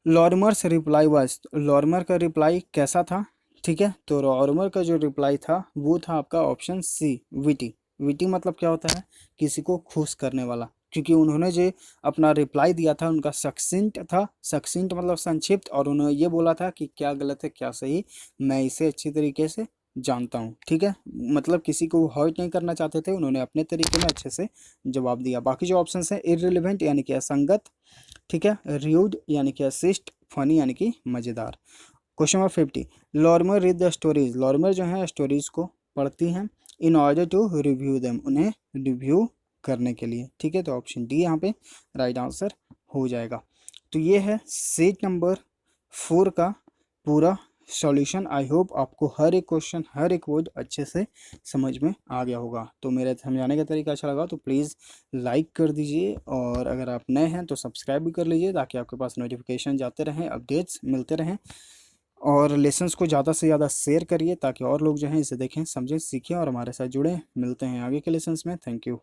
लॉरिमर्स रिप्लाई वाज, लॉरिमर का रिप्लाई कैसा था, ठीक है। तो लॉरिमर का जो रिप्लाई था वो था आपका ऑप्शन सी, विटी, विटी मतलब क्या होता है, किसी को खुश करने वाला, क्योंकि उन्होंने जो अपना रिप्लाई दिया था उनका सक्सेंट था, सक्सेंट मतलब संक्षिप्त, और उन्होंने ये बोला था कि क्या गलत है क्या सही मैं इसे अच्छी तरीके से जानता हूँ, ठीक है। मतलब किसी को हर्ट नहीं करना चाहते थे, उन्होंने अपने तरीके में अच्छे से जवाब दिया। बाकी जो ऑप्शन है, इररिलेवेंट यानी कि असंगत, ठीक है, र्यूड यानी कि असिस्ट, फनी यानी कि मज़ेदार। Question number 50, Lorimer read the stories, Lorimer जो है स्टोरीज को पढ़ती हैं in order to review them, उन्हें रिव्यू करने के लिए, ठीक है। तो ऑप्शन डी यहाँ पे राइट आंसर हो जाएगा। तो ये है सेट नंबर 4 का पूरा सॉल्यूशन। आई होप आपको हर एक क्वेश्चन हर एक वर्ड अच्छे से समझ में आ गया होगा। तो मेरे समझाने का तरीका अच्छा लगा तो प्लीज़ लाइक कर दीजिए, और अगर आप नए हैं तो सब्सक्राइब भी कर लीजिए ताकि आपके पास नोटिफिकेशन जाते रहें, अपडेट्स मिलते रहें। और लेसन्स को ज़्यादा से ज़्यादा शेयर करिए ताकि और लोग जो हैं इसे देखें, समझें, सीखें और हमारे साथ जुड़ें। मिलते हैं आगे के लेसन्स में। Thank you.